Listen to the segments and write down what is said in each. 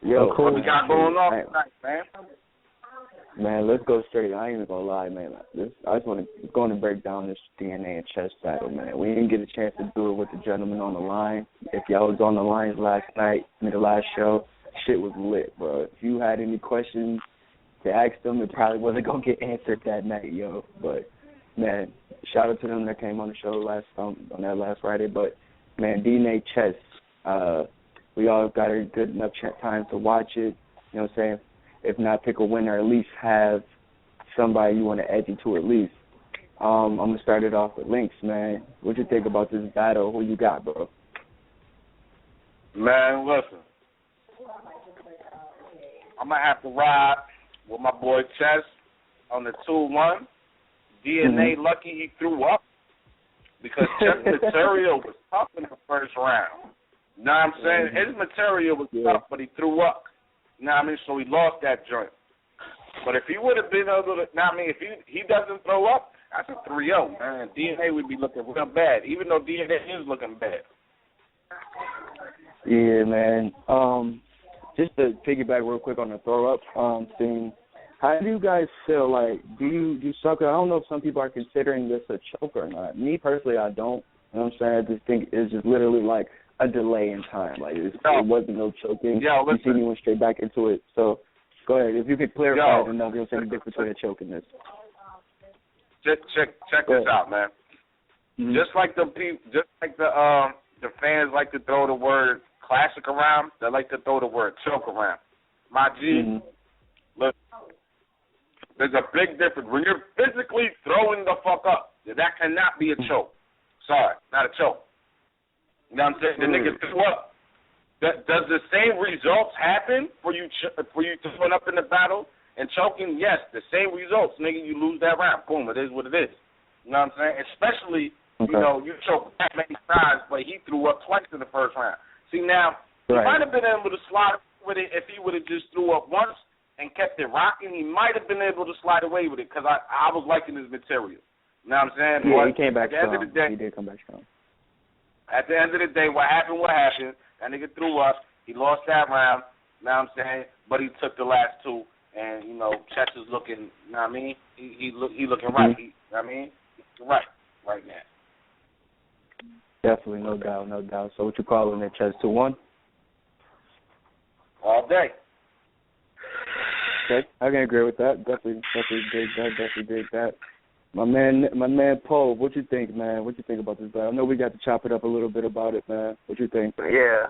Yo, cool. What we got going on tonight, man? Man, let's go straight. I ain't even gonna lie, man. I just want to break down this DNA and chess battle, man. We didn't get a chance to do it with the gentleman on the line. If y'all was on the lines last night, the last show, shit was lit, bro. If you had any questions to ask them, it probably wasn't gonna get answered that night, yo. But man, shout out to them that came on the show on that last Friday. But man, DNA chess, we all got a good enough time to watch it. You know what I'm saying? If not pick a winner, at least have somebody you want to edge into at least. I'm going to start it off with Lynx, man. What you think about this battle? Who you got, bro? Man, listen. I'm going to have to ride with my boy Chess on the 2-1. DNA lucky he threw up because Chess' material was tough in the first round. You know what I'm saying? His material was tough, but he threw up. You know what I mean? So he lost that joint. But if he would have been able to, you know what I mean, if he doesn't throw up, that's a 3-0, man. DNA would be looking real bad, even though DNA is looking bad. Yeah, man. Just to piggyback real quick on the throw-up thing, how do you guys feel? Like, do you suck? I don't know if some people are considering this a choke or not. Me, personally, I don't. You know what I'm saying? I just think it's just literally like a delay in time. Like, it wasn't no choking. You see me went straight back into it. So, go ahead. If you could clarify it enough, you'll see the difference between a choke and this. Check this out, man. Mm-hmm. Just like the fans like to throw the word classic around, they like to throw the word choke around. My G, look, there's a big difference. When you're physically throwing the fuck up, that cannot be a choke. Sorry, not a choke. You know what I'm saying? The nigga threw up. Does the same results happen for you throwing up in the battle and choking? Yes, the same results. Nigga, you lose that round. Boom, it is what it is. You know what I'm saying? Especially, you know, you choke that many times, but he threw up twice in the first round. See, now, he might have been able to slide with it if he would have just threw up once and kept it rocking. He might have been able to slide away with it because I was liking his material. You know what I'm saying? Yeah, but he came back strong. He did come back strong. At the end of the day, what happened? That nigga threw up. He lost that round. You know what I'm saying? But he took the last two. And, you know, Chess is looking, you know what I mean? He looking right. You know what I mean? He's right now. Definitely, no doubt. So what you calling it, Chess? 2-1? All day. Okay, I can agree with that. Definitely dig that. My man Paul, what you think, man? What you think about this battle? I know we got to chop it up a little bit about it, man. What you think? Yeah.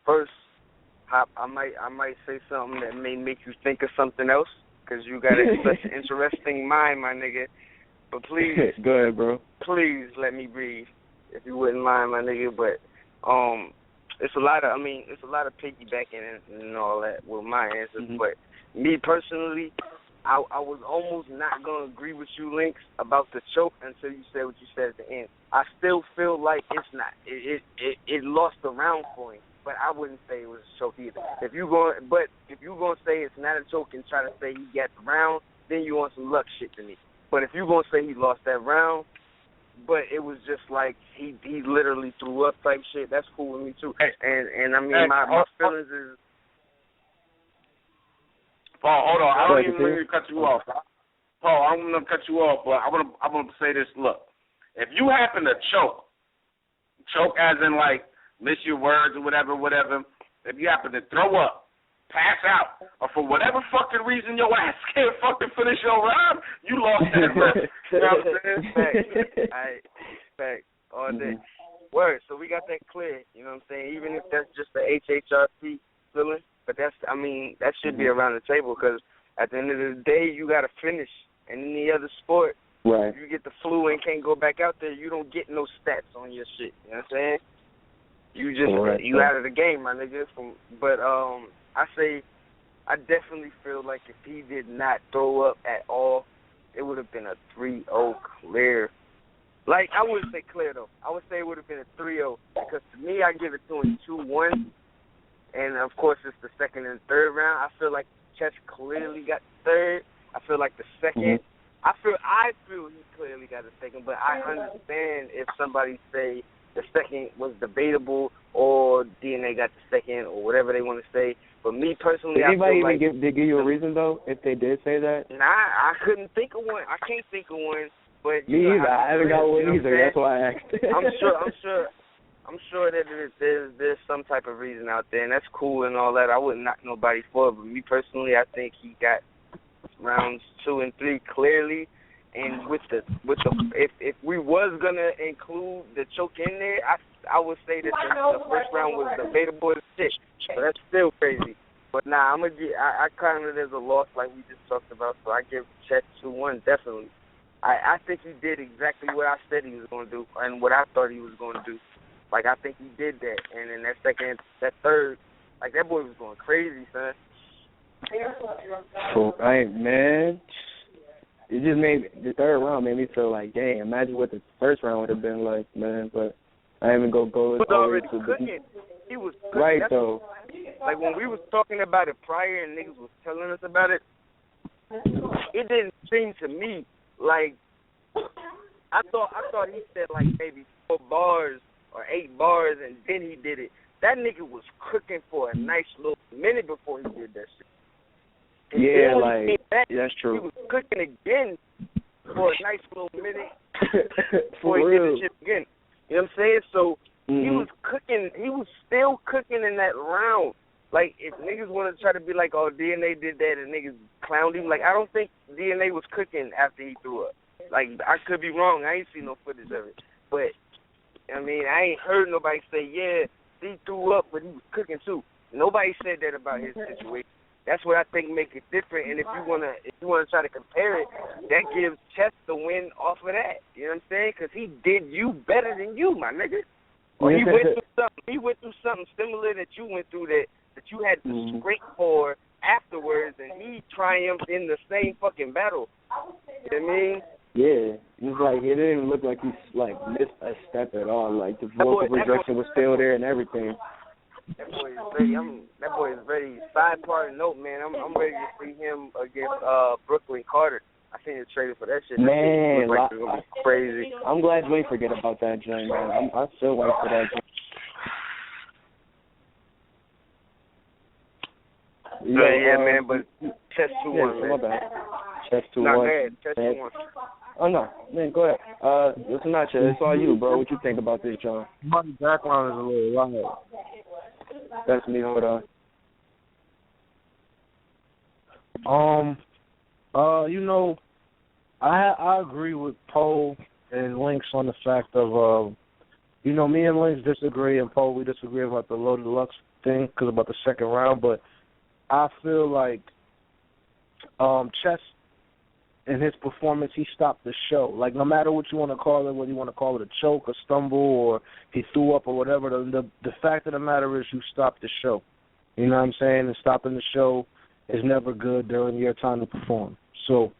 First, I might say something that may make you think of something else, because you got such an interesting mind, my nigga. But please, go ahead, bro. Please let me breathe, if you wouldn't mind, my nigga. But it's a lot of piggybacking and all that with my answers. But me personally, I was almost not gonna agree with you, Lynx, about the choke until you said what you said at the end. I still feel like it's not. It lost the round for him, but I wouldn't say it was a choke either. If you gonna say it's not a choke and try to say he got the round, then you want some luck shit to me. But if you gonna say he lost that round, but it was just like he literally threw up type shit, that's cool with me too. And I mean my feelings is. Paul, hold on. I don't even mean to cut you off. Paul, I'm going to cut you off, but I'm going to say this. Look, if you happen to choke as in like miss your words or whatever, if you happen to throw up, pass out, or for whatever fucking reason your ass can't fucking finish your round, you lost that round. You know what I'm saying? Fact. All day. Word. So we got that clear. You know what I'm saying? Even if that's just the HHRP feeling. But that should be around the table, because at the end of the day, you got to finish. And in any other sport, if you get the flu and can't go back out there, you don't get no stats on your shit. You know what I'm saying? You just you out of the game, my nigga. But I definitely feel like if he did not throw up at all, it would have been a 3-0 clear. Like, I wouldn't say clear, though. I would say it would have been a 3-0, because to me, I give it to him 2-1. And, of course, it's the second and third round. I feel like Chess clearly got the third. I feel like the second. I feel he clearly got the second, but I understand if somebody say the second was debatable or DNA got the second or whatever they want to say. But me personally, did anybody even give you a reason though if they did say that? Nah, I couldn't think of one. I can't think of one. But me either. I haven't got one either. That's why I asked. I'm sure that there's some type of reason out there, and that's cool and all that. I wouldn't knock nobody for it, but me personally, I think he got rounds 2 and 3 clearly. And with the if we was gonna include the choke in there, I would say that the first round was debatable as shit. So that's still crazy. But nah, I kind of there's a loss like we just talked about. So I give Chet 2-1 definitely. I think he did exactly what I said he was going to do and what I thought he was going to do. Like, I think he did that. And then that third, like, that boy was going crazy, son. Man, it just made the third round made me feel like, dang, imagine what the first round would have been like, man. But I ain't even go He was already cooking. He was cooking. Right, though. Like, when we was talking about it prior and niggas was telling us about it, it didn't seem to me like, I thought he said like maybe 4 bars or 8 bars and then he did it. That nigga was cooking for a nice little minute before he did that shit. And yeah, like, that's true. He was cooking again for a nice little minute for before he real. did the shit again. You know what I'm saying? So he was cooking. He was still cooking in that round. Like, if niggas want to try to be like, oh, DNA did that and niggas clowned him, like, I don't think DNA was cooking after he threw up. Like, I could be wrong. I ain't seen no footage of it. But, I mean, I ain't heard nobody say, yeah, he threw up, but he was cooking too. Nobody said that about his situation. That's what I think make it different. And if you wanna try to compare it, that gives Chess the win off of that. You know what I'm saying? Because he did you better than you, my nigga. Or he went through something. He went through something similar that you went through that you had to scrape for afterwards, and he triumphed in the same fucking battle. You know what I mean? Yeah, it's like it didn't even look like he like missed a step at all. Like the vocal projection was still there and everything. That boy is ready. That boy is ready. Side part note, man. I'm ready to see him against Brooklyn Carter. I seen the trailer for that shit. Man, like it's gonna be crazy. I'm glad you ain't forget about that joint, man. I'm still waiting for that joint. Yeah, man. But Chess 2-1, man. My bad. Chess 2-1. Nah, go ahead. Chess 2-1. Oh no, man, go ahead. Listen, not Chess. It's all you, bro. What you think about this, John? My background is a little loud. That's me. Hold on. You know, I agree with Poe and Lynx on the fact of, you know, me and Lynx disagree, and Poe, we disagree about the Low Deluxe thing because about the second round, but I feel like Chess, in his performance, he stopped the show. Like, no matter what you want to call it, whether you want to call it a choke, a stumble, or he threw up or whatever, the fact of the matter is you stopped the show. You know what I'm saying? And stopping the show is never good during your time to perform. So,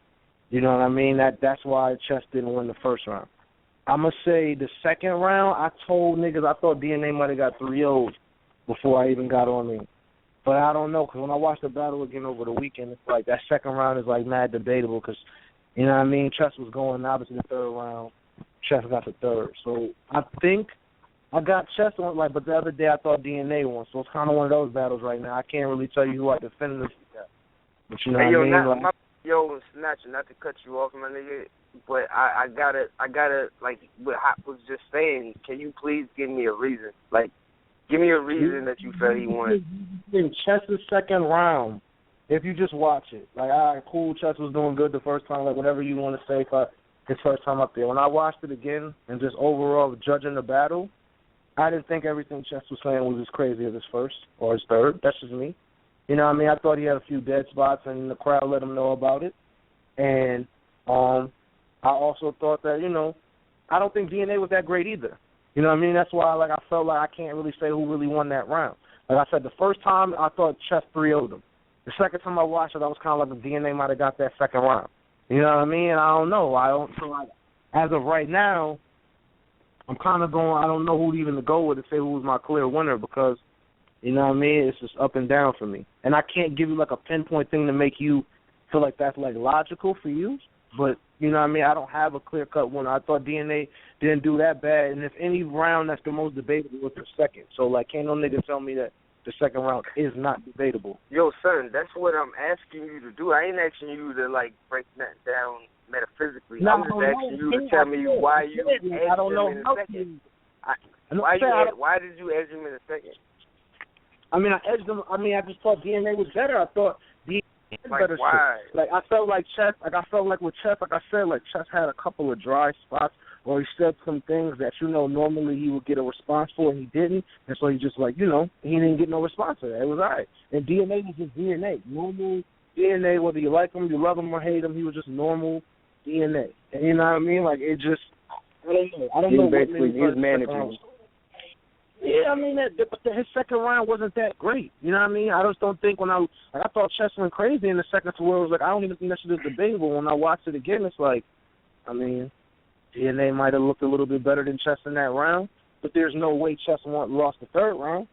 you know what I mean? That's why Chess didn't win the first round. I'm going to say the second round, I told niggas I thought DNA might have got 3-0 before I even got on there. But I don't know, because when I watched the battle again over the weekend, it's like that second round is like mad debatable because, you know what I mean, Chess was going obviously the third round. Chess got the third. So I think I got Chess on, like, but the other day I thought DNA won. So it's kind of one of those battles right now. I can't really tell you who I definitively got. But you know hey, what I mean? Snatcher, not to cut you off, my nigga, but I gotta, like what Hot was just saying, can you please give me a reason? Like, give me a reason that you felt he won. In Chess's second round, if you just watch it, like, all right, cool, Chess was doing good the first time, like, whatever you want to say for his first time up there. When I watched it again and just overall judging the battle, I didn't think everything Chess was saying was as crazy as his first or his third. That's just me. You know what I mean? I thought he had a few dead spots, and the crowd let him know about it. And I also thought that, you know, I don't think DNA was that great either. You know what I mean? That's why, like, I felt like I can't really say who really won that round. Like I said, the first time I thought Chess 3-0'd him. The second time I watched it, I was kind of like the DNA might have got that second round. You know what I mean? I don't know. I don't feel like, as of right now, I'm kind of going, I don't know who even to go with to say who was my clear winner because, you know what I mean, it's just up and down for me. And I can't give you like a pinpoint thing to make you feel like that's like logical for you, but You know what I mean? I don't have a clear-cut one. I thought DNA didn't do that bad. And if any round that's the most debatable was the second. So, like, can't no nigga tell me that the second round is not debatable. Yo, son, that's what I'm asking you to do. I ain't asking you to, like, break that down metaphysically. No, I'm just asking you to tell me why you edged him in a second. Why did you edge him in a second? I mean, I edged him. I mean, I just thought DNA was better. I thought DNA was like, better. Why? Shit. Like, I felt like Chess, like with Chess, like I said, like Chess had a couple of dry spots where he said some things that, you know, normally he would get a response for and he didn't. And so he just, like, you know, he didn't get no response for that. It was all right. And DNA was just DNA. Normal DNA, whether you like him, you love him or hate him, he was just normal DNA. And you know what I mean? Like, it just, I don't know. I don't know. Basically, he was managing. Yeah, I mean, his second round wasn't that great. You know what I mean? I just don't think I thought Chess went crazy in the second to where it was like, I don't even think that shit is debatable. When I watched it again, it's like, I mean, DNA might have looked a little bit better than Chess in that round, but there's no way Chess lost the third round.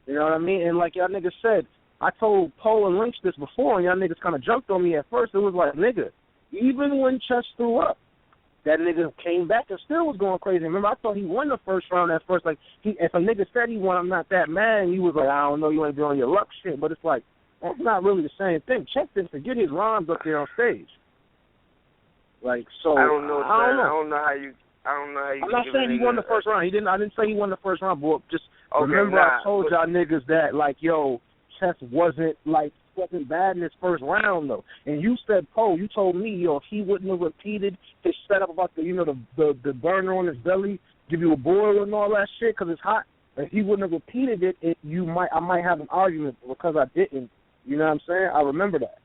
You know what I mean? And like y'all niggas said, I told Poe and Lynch this before, and y'all niggas kind of jumped on me at first. It was like, nigga, even when Chess threw up, that nigga came back and still was going crazy. Remember, I thought he won the first round at first. Like, if a nigga said he won, I'm not that mad. And he was like, I don't know, you ain't doing your luck shit. But it's like, that's not really the same thing. Chess didn't forget his rhymes up there on stage. Like, so I don't know. I don't know how you. I'm not saying he won the first round. I didn't say he won the first round, but just remember I told y'all niggas that, like, yo, Chess wasn't bad in his first round though. And you said, Poe, you told me, yo, if he wouldn't have repeated his setup about the burner on his belly, give you a boil and all that shit because it's hot. If he wouldn't have repeated it, I might have an argument because I didn't. You know what I'm saying? I remember that.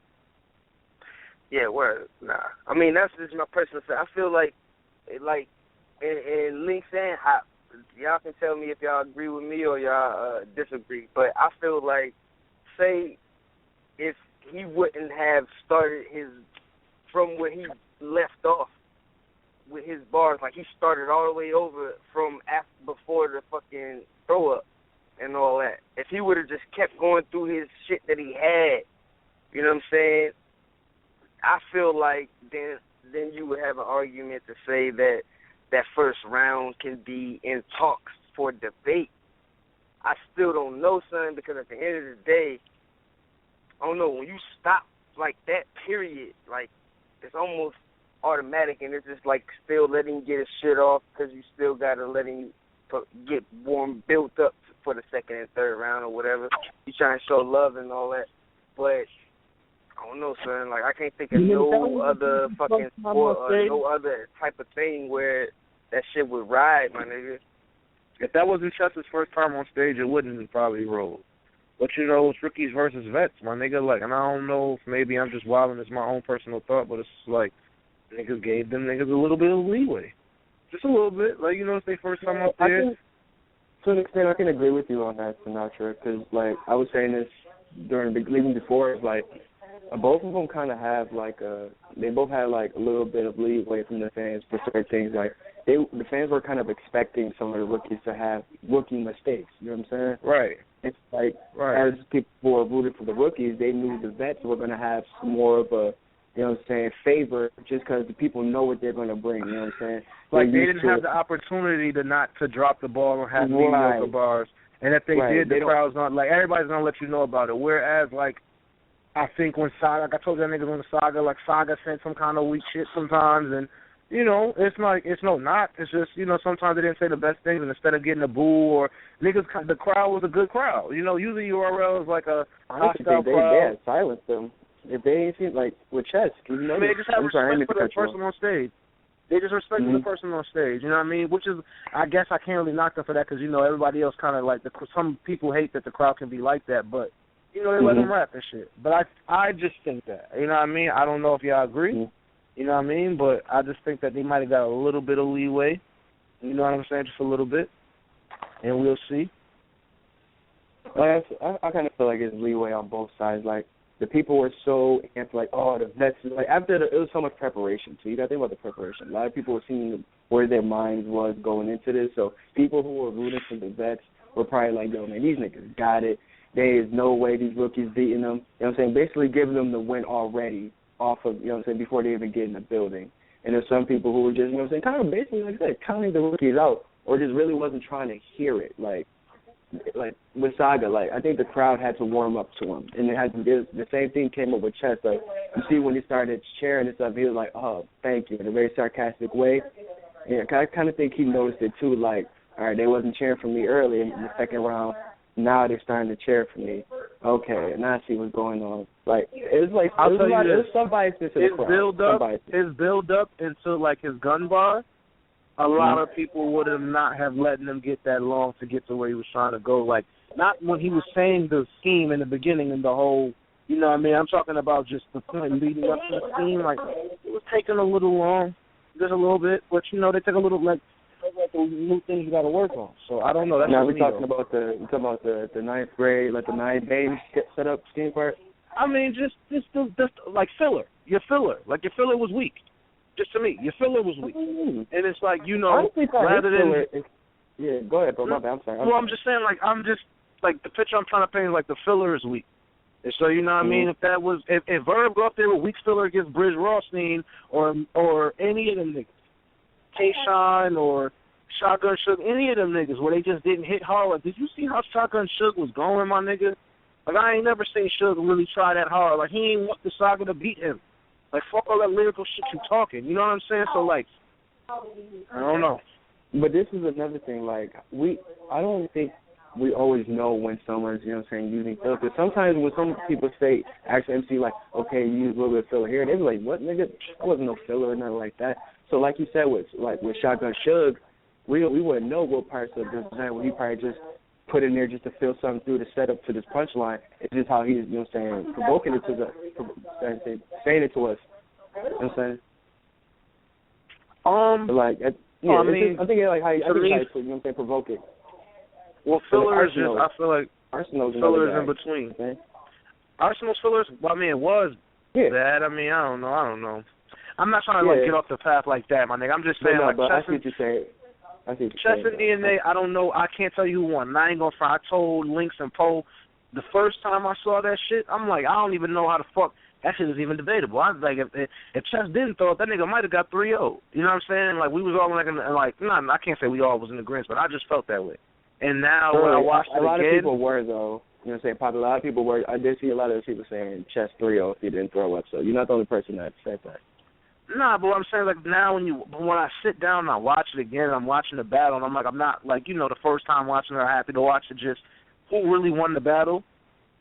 Yeah, word. Nah. I mean, that's just my personal side. I feel like in Link's and Hop, y'all can tell me if y'all agree with me or y'all disagree. But I feel like, say, if he wouldn't have started from where he left off with his bars, like he started all the way over from before the fucking throw up and all that. If he would have just kept going through his shit that he had, you know what I'm saying? I feel like then you would have an argument to say that first round can be in talks for debate. I still don't know, son, because at the end of the day, I don't know, when you stop like that period, like it's almost automatic, and it's just like still letting you get his shit off because you still got to let him get built up for the second and third round or whatever. You trying to show love and all that, but I don't know, son. Like I can't think of no other fucking sport or no other type of thing where that shit would ride, my nigga. If that wasn't Chess's first time on stage, it wouldn't have probably rolled. But, you know, it's rookies versus vets, my nigga. Like, and I don't know if maybe I'm just wilding. It's my own personal thought, but it's like niggas gave them niggas a little bit of leeway. Just a little bit. Like, you know, it's their first time up there. To an extent, I can agree with you on that, Sinatra, because, like, I was saying this even before, like, both of them kind of have, like, they both had, like, a little bit of leeway from the fans for certain things. Like, the fans were kind of expecting some of the rookies to have rookie mistakes. You know what I'm saying? Right. It's like, as people who are rooted for the rookies, they knew the vets were going to have more of a, you know what I'm saying, favor just because the people know what they're going to bring. You know what I'm saying? Like, they didn't have the opportunity to drop the ball or have mediocre bars. And if they did, the crowd's not, like, everybody's going to let you know about it. Whereas, like, I think when Saga, like I told you niggas on the Saga, like Saga sent some kind of weak shit sometimes, and, you know, it's just, you know, sometimes they didn't say the best things, and instead of getting a boo or niggas, the crowd was a good crowd. You know, usually URL is like a hostile crowd. They silenced them. If they ain't seen, like, with Chess, you know, they just have respect for the person on stage. They just respect the person on stage, you know what I mean? Which is, I guess I can't really knock them for that because, you know, everybody else kind of like, some people hate that the crowd can be like that, but, you know, they let them rap and shit. But I just think that, you know what I mean? I don't know if y'all agree, you know what I mean? But I just think that they might have got a little bit of leeway, you know what I'm saying? Just a little bit, and we'll see. Like, I kind of feel like it's leeway on both sides. Like, the people were so like, oh, the vets. Like, after it was so much preparation, so you got to think about the preparation. A lot of people were seeing where their minds was going into this. So people who were rooting for the vets were probably like, yo, man, these niggas got it. There is no way these rookies beating them. You know what I'm saying? Basically giving them the win already off of, you know what I'm saying, before they even get in the building. And there's some people who were just, you know what I'm saying, kind of basically, like I said, counting the rookies out, or just really wasn't trying to hear it. Like with Saga, like I think the crowd had to warm up to him, and the same thing came up with Chess. Like you see when he started cheering and stuff, he was like, "Oh, thank you," in a very sarcastic way. Yeah, I kind of think he noticed it too. Like, all right, they wasn't cheering for me early in the second round. Now they're starting to cheer for me. Okay, now I see what's going on. Like it was like there's some biasness in the crowd. His build up into like his gun bar. A lot of people would have not have let him get that long to get to where he was trying to go. Like, not when he was saying the scheme in the beginning and the whole, you know what I mean? I'm talking about just the point leading up to the scheme. Like, it was taking a little long, just a little bit. But, you know, they take a little, like the new things you got to work on. So, I don't know. That's now we're talking about the ninth grade, like the 9 days set up scheme part? I mean, just like filler. Your filler. Like, your filler was weak. Just to me, your filler was weak, and it's like, you know, rather than yeah, go ahead, bro. My bad. I'm sorry. Well, I'm just saying, like the picture I'm trying to paint is like the filler is weak, and so you know what I mean. If Verb go up there with weak filler against Bridge Rothstein or any of them niggas, Tayshawn or Shotgun Suge, any of them niggas where they just didn't hit hard. Like, did you see how Shotgun Suge was going, my nigga? Like, I ain't never seen Suge really try that hard. Like, he ain't want the Saga to beat him. Like, fuck all that lyrical shit you talking. You know what I'm saying? So, like, I don't know. But this is another thing. Like, I don't think we always know when someone's, you know what I'm saying, using filler. Because sometimes when some people say, actually MC, like, okay, you use a little bit of filler here, they be like, what, nigga? That wasn't no filler or nothing like that. So, like you said, with Shotgun Suge, we wouldn't know what parts of this design would he probably just put in there just to fill something through to set up to this punchline. It's just how he's, you know what I'm saying, provoking it to saying it to us. You know what I'm saying? Like, yeah, I think like how you know what I'm saying, provoke it. Well, filler is just, I feel like Arsenal's filler is in between. Okay. Arsenal's fillers, I mean, it was bad. I mean, I don't know. I'm not trying to like get off the path like that, my nigga. I'm just saying, like, I see what you're saying. Chess and DNA, I don't know. I can't tell you who won. I ain't gonna front. I told Lynx and Poe the first time I saw that shit, I'm like, I don't even know how the fuck that shit is even debatable. I was like, if Chess didn't throw it, that nigga might have got 3-0. You know what I'm saying? Like, we was all I can't say we all was in agreement, but I just felt that way. And now when I watched it again, a lot of people were though. You know what I'm saying? A lot of people were. I did see a lot of people saying Chess 3-0 if he didn't throw up. So you're not the only person that said that. Nah, but what I'm saying, like, now when I sit down and I watch it again, I'm watching the battle, and I'm like, I'm not, like, you know, the first time watching it, I'm happy to watch it just who really won the battle.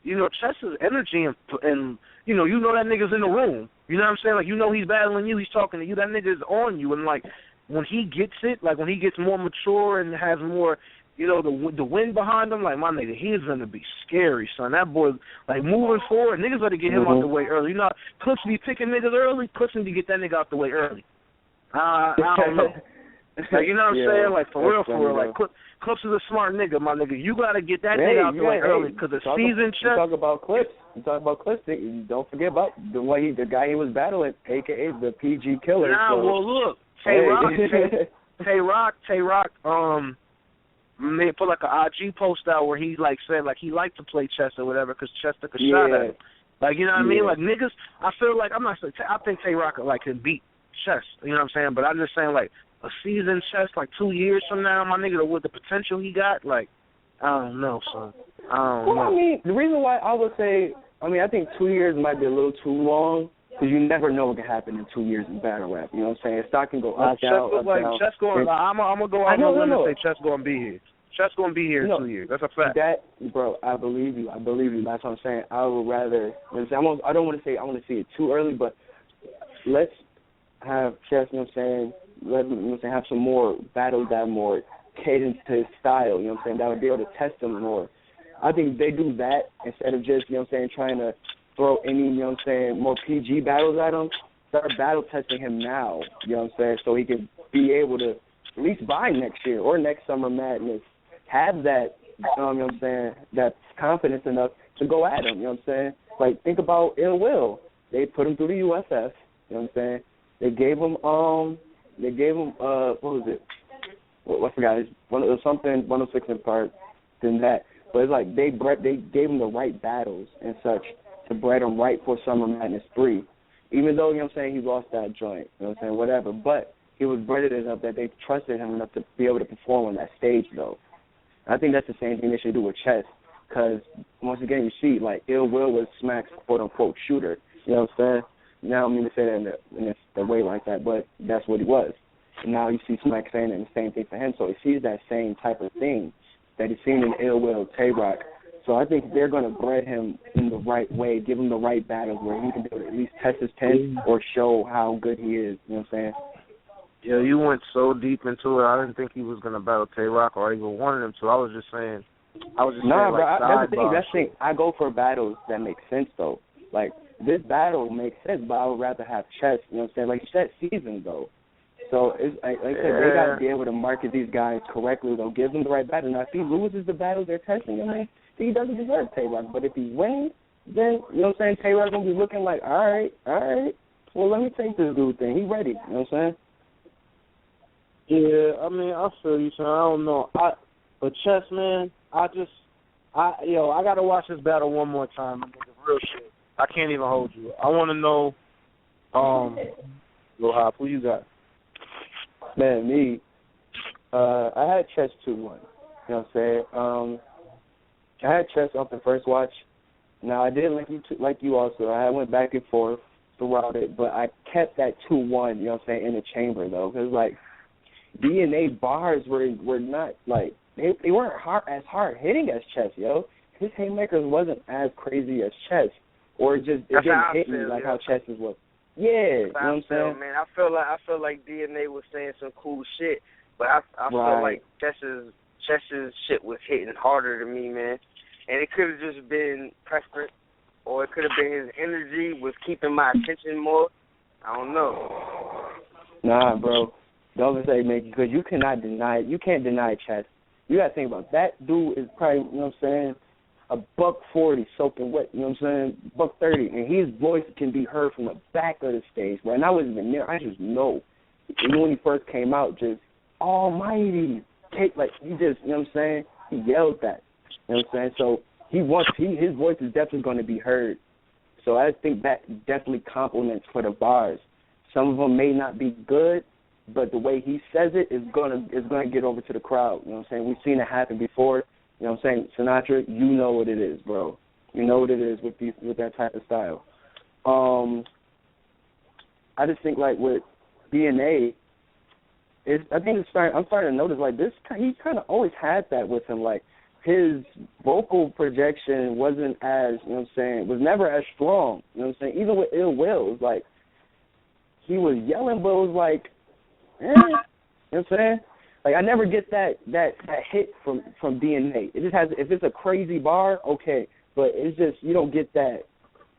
You know, Chess's energy and you know that nigga's in the room. You know what I'm saying? Like, you know he's battling you, he's talking to you, that nigga's on you. And, like, when he gets it, like, when he gets more mature and has more, you know, the wind behind him, like, my nigga, he is going to be scary, son. That boy, like, moving forward, niggas got to get him out the way early. You know, Clips be picking niggas early. Clips need to get that nigga out the way early. I don't know. Like, you know what I'm saying? Like, for real. Like, Clips is a smart nigga, my nigga. You got to get that nigga out the way early because the season check. You talk about Clips. Don't forget about the guy he was battling, a.k.a. the PG killer. Nah, so. Well, look, Tay-Rock, may put like an IG post out where he like said like he liked to play chess or whatever because Chess took a shot at him. Like, you know what I mean? Like, niggas, I feel like I think Tay-Rock like can beat Chess. You know what I'm saying? But I'm just saying, like, a seasoned Chess like 2 years from now, my nigga, with the potential he got, like, I don't know, son. I don't know. I mean, the reason why I would say, I think 2 years might be a little too long. Because you never know what can happen in 2 years in battle rap. You know what I'm saying? Stock can go up, down, up, down. Chess going, I'm going to go out on a limb and say Chess going to be here. Chess going to be here in 2 years. That's a fact. Bro, I believe you. That's what I'm saying. I would rather, I don't want to say I want to see it too early, but let's have Chess, you know what I'm saying, have some more battles that more cadence to his style, you know what I'm saying, that would be able to test him more. I think they do that instead of just, you know what I'm saying, trying to throw any, you know what I'm saying, more PG battles at him. Start battle testing him now, you know what I'm saying, so he can be able to at least by next year or next Summer Madness have that, you know what I'm saying, that confidence enough to go at him, you know what I'm saying. Like, think about Ill Will. They put him through the USF, you know what I'm saying. They gave him what was it? Well, I forgot. It was something 106 in part than that. But it's like they gave him the right battles and such to bred him right for Summer Madness 3. Even though, you know what I'm saying, he lost that joint, you know what I'm saying, whatever. But he was bred enough that they trusted him enough to be able to perform on that stage, though. I think that's the same thing they should do with chess, because, once again, you see, like, Ill Will was Smack's quote-unquote shooter, you know what I'm saying? Now, I don't mean to say that in a way like that, but that's what he was. And now you see Smack saying the same thing for him, so he sees that same type of thing that he's seen in Ill Will, Tay-Rock. So I think they're going to bred him in the right way, give him the right battles where he can be able to at least test his pen or show how good he is, you know what I'm saying? Yeah, you went so deep into it. I didn't think he was going to battle Tay-Rock or even wanted him to. I was just saying, nah, saying, bro, like, that's the thing. I go for battles that make sense, though. Like, this battle makes sense, but I would rather have chess, you know what I'm saying? Like you said, seasoned, though. So, it's, like I said, they got to be able to market these guys correctly, though. Give them the right battle. Now, if he loses the battle they're testing him in, he doesn't deserve Tay-Rock. But if he wins, then, you know what I'm saying, Tay-Rock's going to be looking like, all right. Well, let me take this dude thing. He ready, you know what I'm saying? Yeah, I mean, I feel you, son. I don't know. But chess, man, I got to watch this battle one more time. Real shit. I can't even hold you. I want to know, Lil Hop, who you got? Man, me, I had chess 2-1. You know what I'm saying? I had chess off the first watch. Now, I did like you also. I went back and forth throughout it, but I kept that 2-1, you know what I'm saying, in the chamber, though. Because, like, DNA bars were not, like, they weren't as hard hitting as chess, yo. His haymakers wasn't as crazy as chess. Or it didn't hit me like how chess's was. Yeah, you know what I'm saying? Man, I feel like DNA was saying some cool shit, but I feel like Chess's shit was hitting harder to me, man. And it could have just been preference, or it could have been his energy was keeping my attention more. I don't know. Nah, bro. Don't say, man, because you cannot deny it. You can't deny chess. You got to think about it. That dude is probably, you know what I'm saying, a $140 soaking wet, you know what I'm saying, $130, and his voice can be heard from the back of the stage, bro. And I wasn't even there. I just know. Even when he first came out, just almighty. Like, he just, you know what I'm saying, he yelled that. You know what I'm saying? So his voice is definitely going to be heard. So I think that definitely compliments for the bars. Some of them may not be good, but the way he says it is going to get over to the crowd. You know what I'm saying? We've seen it happen before. You know what I'm saying? Sinatra, you know what it is, bro. You know what it is with that type of style. I just think, like, with DNA, I'm starting to notice, like, he kind of always had that with him. Like, his vocal projection wasn't as, you know what I'm saying, was never as strong. You know what I'm saying? Even with Ill Will, it was like, he was yelling, but it was like, you know what I'm saying? Like, I never get that hit from DNA. It just has, if it's a crazy bar, okay, but it's just, you don't get that,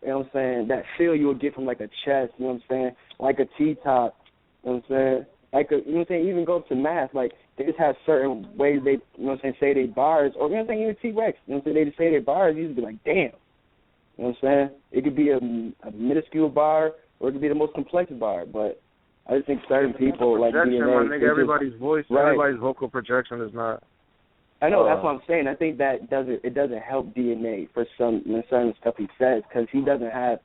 you know what I'm saying, that feel you would get from, like, a chest, you know what I'm saying, like a T-top, you know what I'm saying, like, you know what I'm saying, even go up to math, like, they just have certain ways they, you know what I'm saying, say they bars, or, you know what I'm saying, even T-Rex, you know what I'm saying, they just say their bars, you just be like, damn, you know what I'm saying, it could be a minuscule bar, or it could be the most complex bar, but I just think certain people like DNA. My nigga, everybody's voice, everybody's vocal projection is not. I know that's what I'm saying. I think that doesn't help DNA for certain stuff he says, because he doesn't have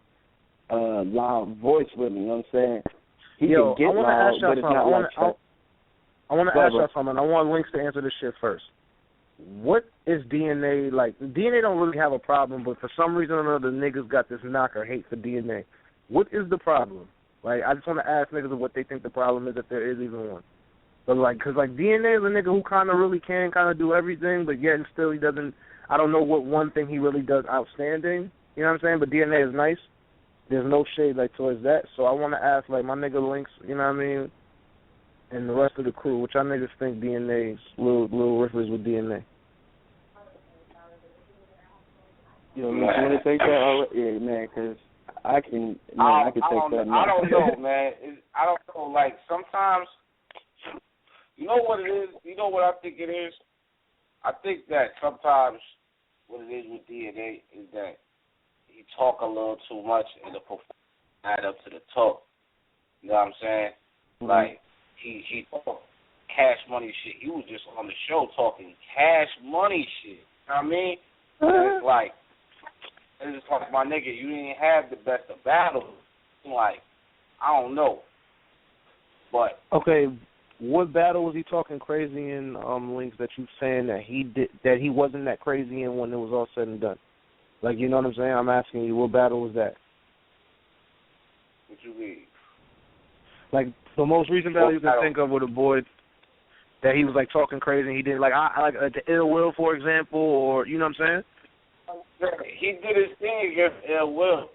a loud voice with him. You know what I'm saying? He can get loud, but it's not like Chuck. I want to ask y'all something. I want Links to answer this shit first. What is DNA like? DNA don't really have a problem, but for some reason or another, niggas got this knock or hate for DNA. What is the problem? Like, I just want to ask niggas what they think the problem is, if there is even one. But, like, because, like, DNA is a nigga who kind of really can kind of do everything, but yet and still he doesn't, I don't know what one thing he really does outstanding. You know what I'm saying? But DNA is nice. There's no shade, like, towards that. So I want to ask, like, my nigga Links, you know what I mean, and the rest of the crew, which y'all niggas think DNA's little riffers with DNA. You want to take that? Yeah, man, because I can take that. I don't know, man. I don't know. Like, sometimes, you know what it is? You know what I think it is? I think that sometimes what it is with DNA is that he talk a little too much and the performance add up to the talk. You know what I'm saying? Mm-hmm. Like, he talked Cash Money shit. He was just on the show talking Cash Money shit. You know what I mean? And it's like, my nigga, you didn't have the best of battles. like, I don't know. But okay, what battle was he talking crazy in, Links, that you saying that he wasn't that crazy in when it was all said and done? Like, you know what I'm saying? I'm asking you, what battle was that? What you mean? Like, the most recent battle you can think of with a boy that he was, like, talking crazy and he did, like the Ill Will, for example, or, you know what I'm saying? He did his thing against Ill Will.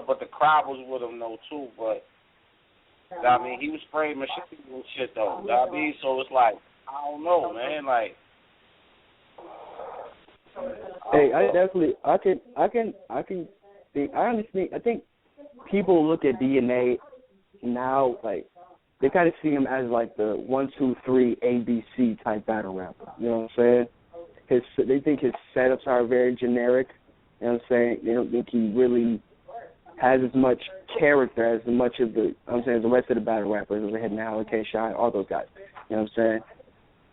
But the crowd was with him, though, too. But, I mean, he was spraying machine and shit, though. I mean, so it's like, I don't know, man. Like, hey, I think people look at DNA now, like, they kind of see him as, like, the 1, 2, 3 ABC type battle rapper. You know what I'm saying? They think his setups are very generic. You know what I'm saying? They don't think he really has as much character as much of the rest of the battle rappers, as Hidden Howard, K-Shine, all those guys. You know what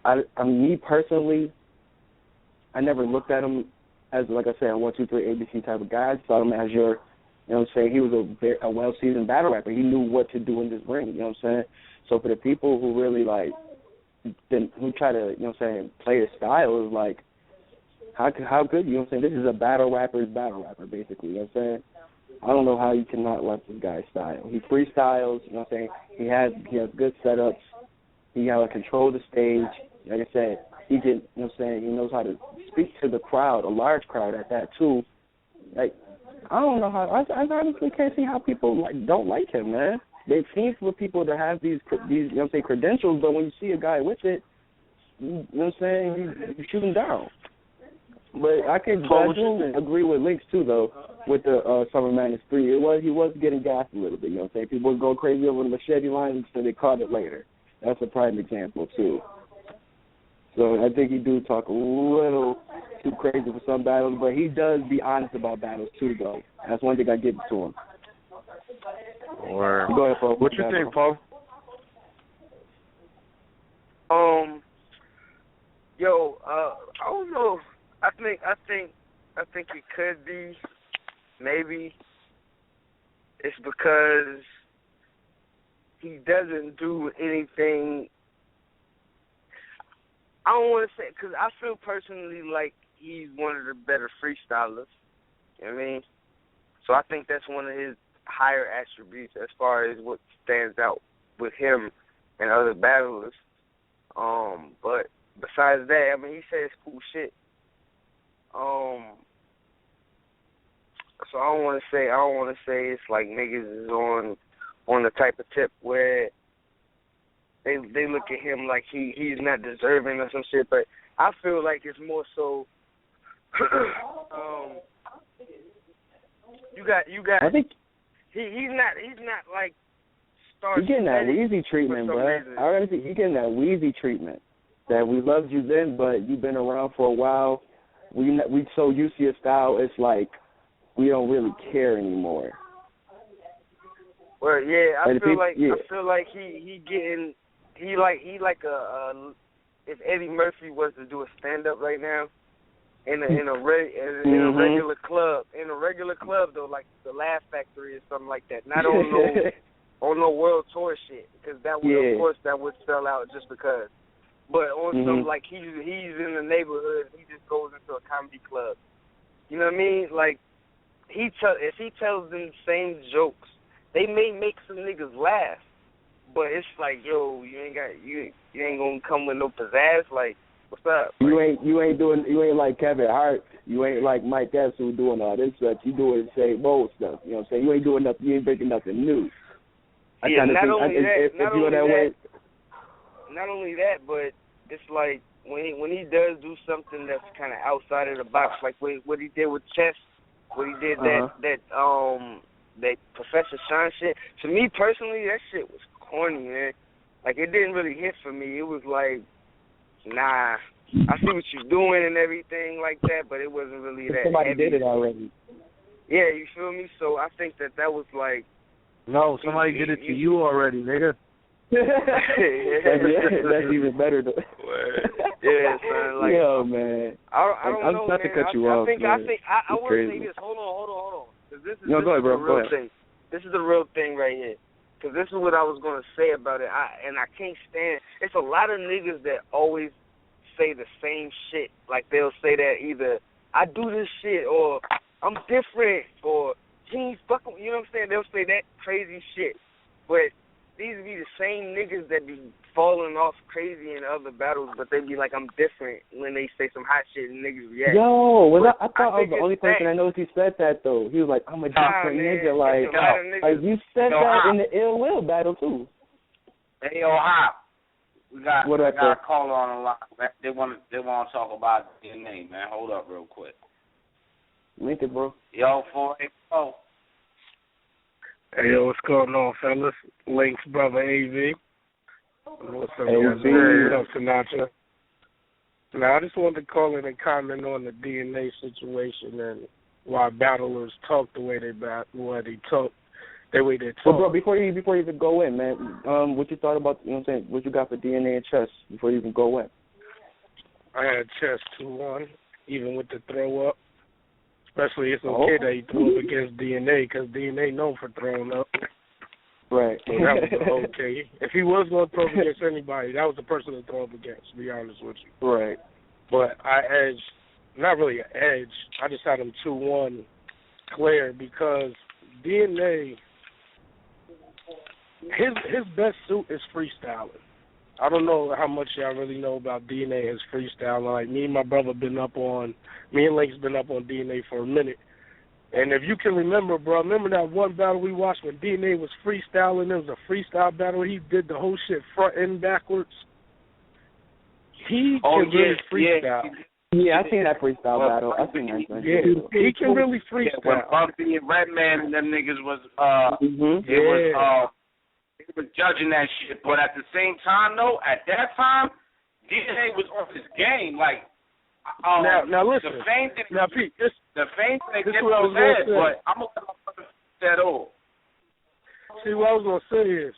I'm saying? Me personally, I never looked at him as, like I said, a 1, 2, 3 ABC type of guy. I saw him as you know what I'm saying? He was a well-seasoned battle rapper. He knew what to do in this ring. You know what I'm saying? So for the people who really, like, who try to, you know what I'm saying, play his style, is like, how good, you know what I'm saying? This is a battle rapper, basically, you know what I'm saying? I don't know how you cannot like this guy's style. He freestyles, you know what I'm saying? He has good setups. He has control of the stage. Like I said, he can, you know what I'm saying, he knows how to speak to the crowd, a large crowd at that too. Like, I don't know how, I honestly can't see how people don't like him, man. It seems for people to have these you know what I'm saying, credentials, but when you see a guy with it, you know what I'm saying, you shoot him down. But I do agree with Links too, though, with the Summer Madness 3. He was getting gassed a little bit, you know what I'm saying? People would go crazy over the machete line, so they caught it later. That's a prime example too. So I think he do talk a little too crazy for some battles, but he does be honest about battles too, though. That's one thing I give to him. Or go ahead, Paul. What you think, Paul? I don't know. I think it could be. Maybe it's because he doesn't do anything. I don't want to say, because I feel personally like he's one of the better freestylers. You know what I mean? So I think that's one of his higher attributes as far as what stands out with him and other battlers. But besides that, I mean, he says cool shit. So I don't want to say it's like niggas is on the type of tip where they look at him like he's not deserving or some shit. But I feel like it's more so. You got. I think he's not like. He's getting that Weezy treatment, bro. I already think he's getting that Weezy treatment. That we loved you then, but you've been around for a while. We so used to your style, it's like we don't really care anymore. Well, yeah, I feel like he like a if Eddie Murphy was to do a stand up right now in a regular club though, like the Laugh Factory or something like that, not on no world tour shit, because that would of course that would sell out just because. But on some, like, he's in the neighborhood, he just goes into a comedy club. You know what I mean? Like, if he tells them the same jokes, they may make some niggas laugh. But it's like, yo, you ain't gonna come with no pizzazz. Like, what's up? You ain't like Kevin Hart. You ain't like Mike Epps who doing all this stuff. You doing the same old stuff. You know what I'm saying? You ain't doing nothing. You ain't breaking nothing new. Not only that, but it's like when he does do something that's kind of outside of the box, like what he did with chess, what he did that Professor Sean shit. To me personally, that shit was corny, man. Like, it didn't really hit for me. It was like, nah, I see what you're doing and everything like that, but it wasn't really that. Somebody heavy. did it already. Yeah, you feel me? So I think that was like. No, somebody did it to you already, nigga. That's even better though. Yeah, son. Like, man. I don't know, not man. to cut you off. I want to say this. Hold on. This is go ahead, bro. the real thing. This is the real thing right here. Because this is what I was going to say about it. I can't stand. It's a lot of niggas that always say the same shit. Like, they'll say that either I do this shit or I'm different or he ain't fucking, you know what I'm saying? They'll say that crazy shit. But these be the same niggas that be falling off crazy in other battles, but they be like, I'm different when they say some hot shit and niggas react. Yo, I thought I was the only person that knows he said that, though. He was like, I'm a different nigga. Like, you said that in the Ill Will battle, too. Hey, yo, Hop. We got a caller on the line. They want to talk about DNA, man. Hold up real quick. Link it, bro. Yo, 480. Hey, yo, what's going on, fellas? Link's brother, AV. What's up, AV? What up, Sinatra? Now, I just wanted to call in and comment on the DNA situation and why battlers talk the way they talk. Well, bro, before you even go in, man, what you thought about, you know what I'm saying, what you got for DNA and chess before you even go in? I had chess 2-1, even with the throw up. Especially it's okay that he threw up against DNA, because DNA known for throwing up. Right. So that was okay. If he was going to throw up against anybody, that was the person to throw up against, to be honest with you. Right. But I edged, not really an edge, I just had him 2-1 clear because DNA, his best suit is freestyling. I don't know how much y'all really know about DNA as freestyling. Like, me and my brother me and Lake's been up on DNA for a minute. And if you can remember, bro, remember that one battle we watched when DNA was freestyling? It was a freestyle battle. He did the whole shit front and backwards. He can really freestyle. Yeah, I seen that freestyle battle. I seen that. Yeah, he can really freestyle. When Bumpy and Redman and them niggas was, they were judging that shit, but at the same time, though, at that time, DNA was on his game. Like, now listen. The fame thing, now, Pete, the fame thing this was what I was going to say. but I'm going to that all. See, what I was going to say is,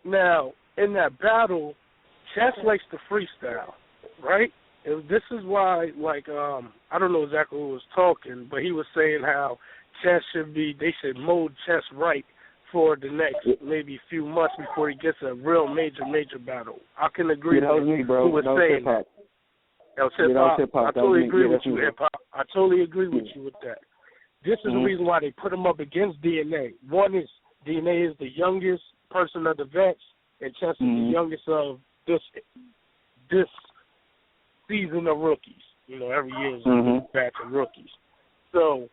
now, in that battle, Chess likes to freestyle, right? And this is why, like, I don't know exactly who was talking, but he was saying how Chess they should mold Chess right for the next maybe few months before he gets a real major battle. I can agree with me, bro. Who was saying that. That was hip-hop. I totally agree with you, hip-hop. I totally agree with you with that. This is the reason why they put him up against DNA. One is DNA is the youngest person of the vets, and Chess is the youngest of this season of rookies. You know, every year is a batch of rookies. So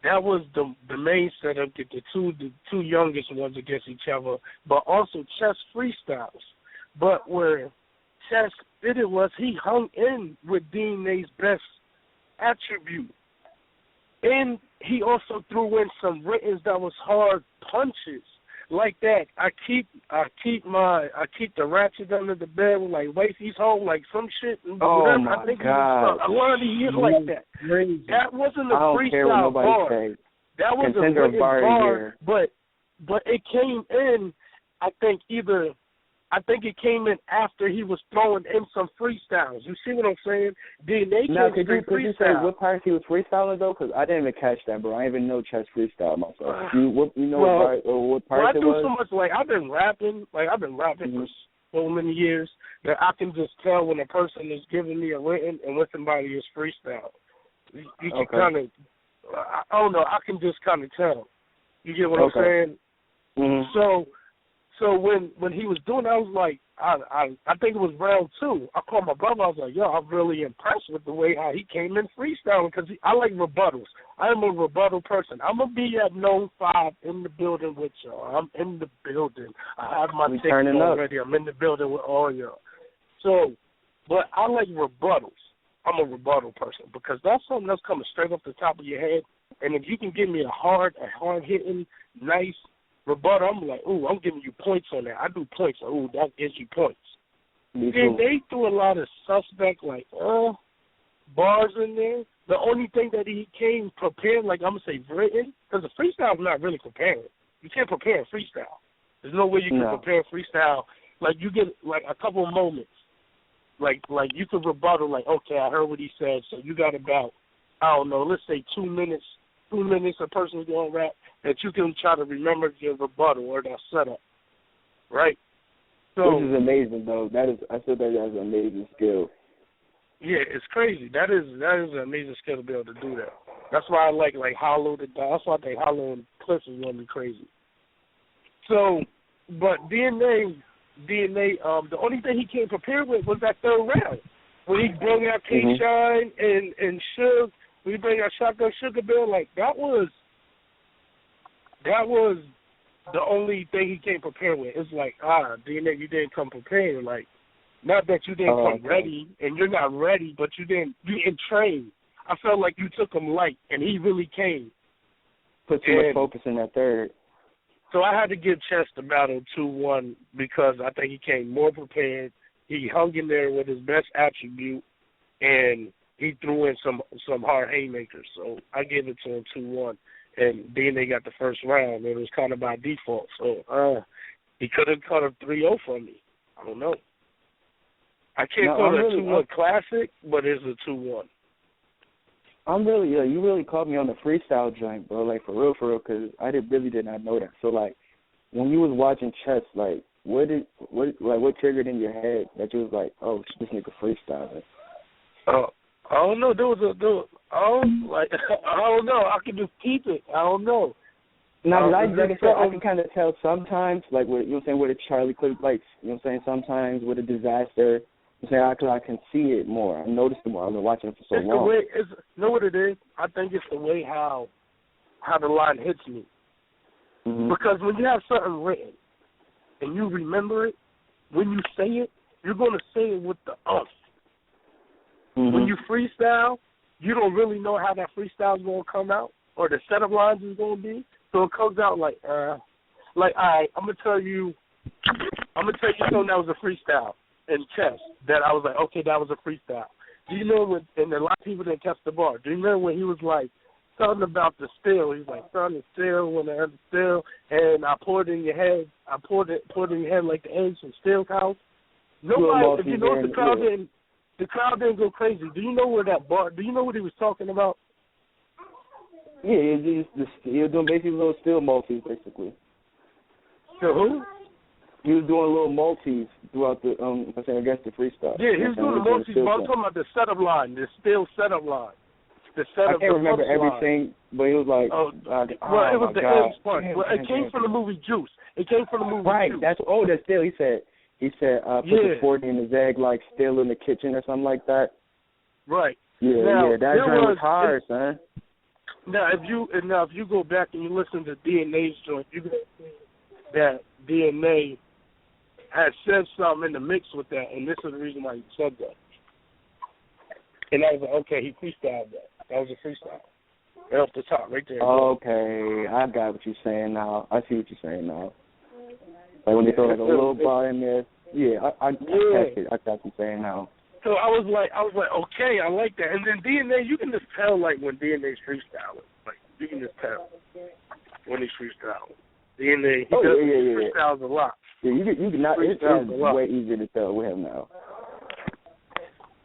that was the main setup, get the two youngest ones against each other, but also Chess freestyles. But where Chess did it was he hung in with DNA's best attribute. And he also threw in some writtens that was hard punches. Like that, I keep the ratchet under the bed with like wifey's home, like some shit. Oh my God! I wanted to hear like that. Crazy. That wasn't a I don't freestyle care what nobody bar. say. That was a written bar, but it came in. I think it came in after he was throwing in some freestyles. You see what I'm saying? DNA could you say what parts he was freestyling though? Because I didn't even catch that, bro. I didn't even know Chess freestyle myself. What parts it was? I do so much. Like I've been rapping for so many years that I can just tell when a person is giving me a written and when somebody is freestyle. You can kind of, I don't know. I can just kind of tell. You get what I'm saying? Mm-hmm. So when he was doing that, I was like, I think it was round 2. I called my brother. I was like, yo, I'm really impressed with the way how he came in freestyling because I like rebuttals. I'm a rebuttal person. I'm going to be at Known 5 in the building with y'all. I'm in the building. I have my ticket already. I'm in the building with all y'all. So, but I like rebuttals. I'm a rebuttal person because that's something that's coming straight off the top of your head. And if you can give me a hard-hitting, nice rebuttal, I'm like, ooh, I'm giving you points on that. I do points. Ooh, that gives you points. Then they threw a lot of suspect, like, bars in there. The only thing that he came prepared, like I'm going to say written, because the freestyle is not really preparing. You can't prepare a freestyle. There's no way you can prepare a freestyle. Like, you get, like, a couple of moments. Like you could rebuttal, like, okay, I heard what he said, so you got about, I don't know, let's say 2 minutes 2 minutes a person's going to rap that you can try to remember your rebuttal or their setup, right? So, which is amazing, though. I still think that's an amazing skill. Yeah, it's crazy. That is an amazing skill to be able to do that. That's why I like Hollow. That's why I think Hollow and Clips is going to be crazy. So, but DNA, the only thing he came prepared with was that third round. When he brought out K-Shine and Suge, when he brought out Shotgun Sugar Bill, like, that was the only thing he came prepared with. It's like, DNA, you didn't come prepared. Like, not that you didn't come ready, and you're not ready, but you didn't train. I felt like you took him light, and he really came. Put too much focus in that third. So I had to give Chess the battle 2-1 because I think he came more prepared. He hung in there with his best attribute, and he threw in some hard haymakers. So I gave it to him 2-1, and then they got the first round. It was kind of by default. So he could have cut a 3-0 from me. I don't know. I can't call it a 2-1 classic, but it's a 2-1. You really caught me on the freestyle joint, bro. Like, for real, because I really did not know that. So, like, when you was watching chess, like, what triggered in your head that you was like, oh, this nigga freestyling? I don't know. I don't know. I can just keep it. I don't know. Now, I can kind of tell sometimes, like, with, you know what I'm saying, with a Charlie Clip, like, you know what I'm saying, sometimes with a Disaster, you know, I can see it more. I noticed it more. I've been watching it for so long. You know what it is? I think it's the way how the line hits me. Mm-hmm. Because when you have something written and you remember it, when you say it, you're going to say it with the umph. Mm-hmm. When you freestyle, you don't really know how that freestyle is going to come out or the setup lines is going to be. So it comes out like, all right, I'm going to tell you something that was a freestyle in chess that I was like, okay, that was a freestyle. Do you know and a lot of people didn't catch the bar. Do you remember when he was like, something about the still? He's like, son, the still, when I had the still, and I poured it in your head. I poured it in your head like the eggs from Still's house. Nobody, if you know the crowd didn't go crazy. Do you know where that bar, do you know what he was talking about? Yeah, you're doing basically little still multis, basically. So who? He was doing little multis throughout the, against the freestyle. Yeah, he was doing the multis, but I'm talking about the setup line, the still setup line. I can't remember everything, but it was like, it was the end part. Well, it came from the movie Juice. Right, Juice. That's still, he said, put the 40 in his egg like still in the kitchen or something like that. Right. Yeah, that joint was hard, son. Now, if you go back and you listen to DNA's joint, you can see that DNA had said something in the mix with that, and this is the reason why he said that. And I was like, okay, he freestyled that. That was a freestyle. Right off the top, right there. Okay, I got what you're saying now. I see what you're saying now. Like when they throw like a little bar in there. Yeah, I catch it. I got what you're saying now. So I was like, okay, I like that. And then DNA, you can just tell like when DNA's freestyling. Like you can just tell when he's freestyling. DNA, he freestyles a lot. Yeah, you can not. It's way easier to tell with him now.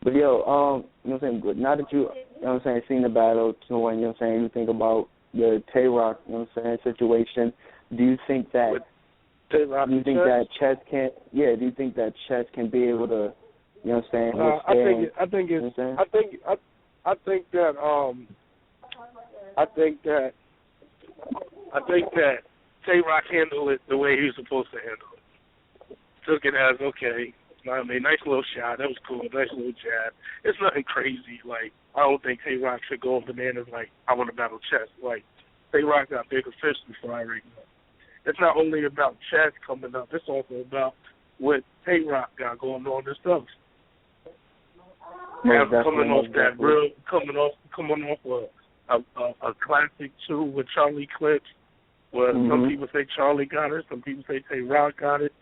But yo, you know what I'm saying? Now that you know what I'm saying, seen the battle, to when, you know what I'm saying, you think about the Tay-Rock, you know what I'm saying, situation, do you think that Chess can be able to, you know what I'm saying, withstand? I think that Tay-Rock handled it the way he was supposed to handle it. Took it as, okay, I mean, nice little shot. That was cool. Nice little jab. It's nothing crazy. Like, I don't think Tay-Rock should go bananas like, I want to battle Chess. Like, Tay-Rock got bigger fish to fry right now. It's not only about Chess coming up. It's also about what Tay-Rock got going on and stuff. Coming off a classic, too, with Charlie Clips, where some people say Charlie got it, some people say Tay-Rock got it.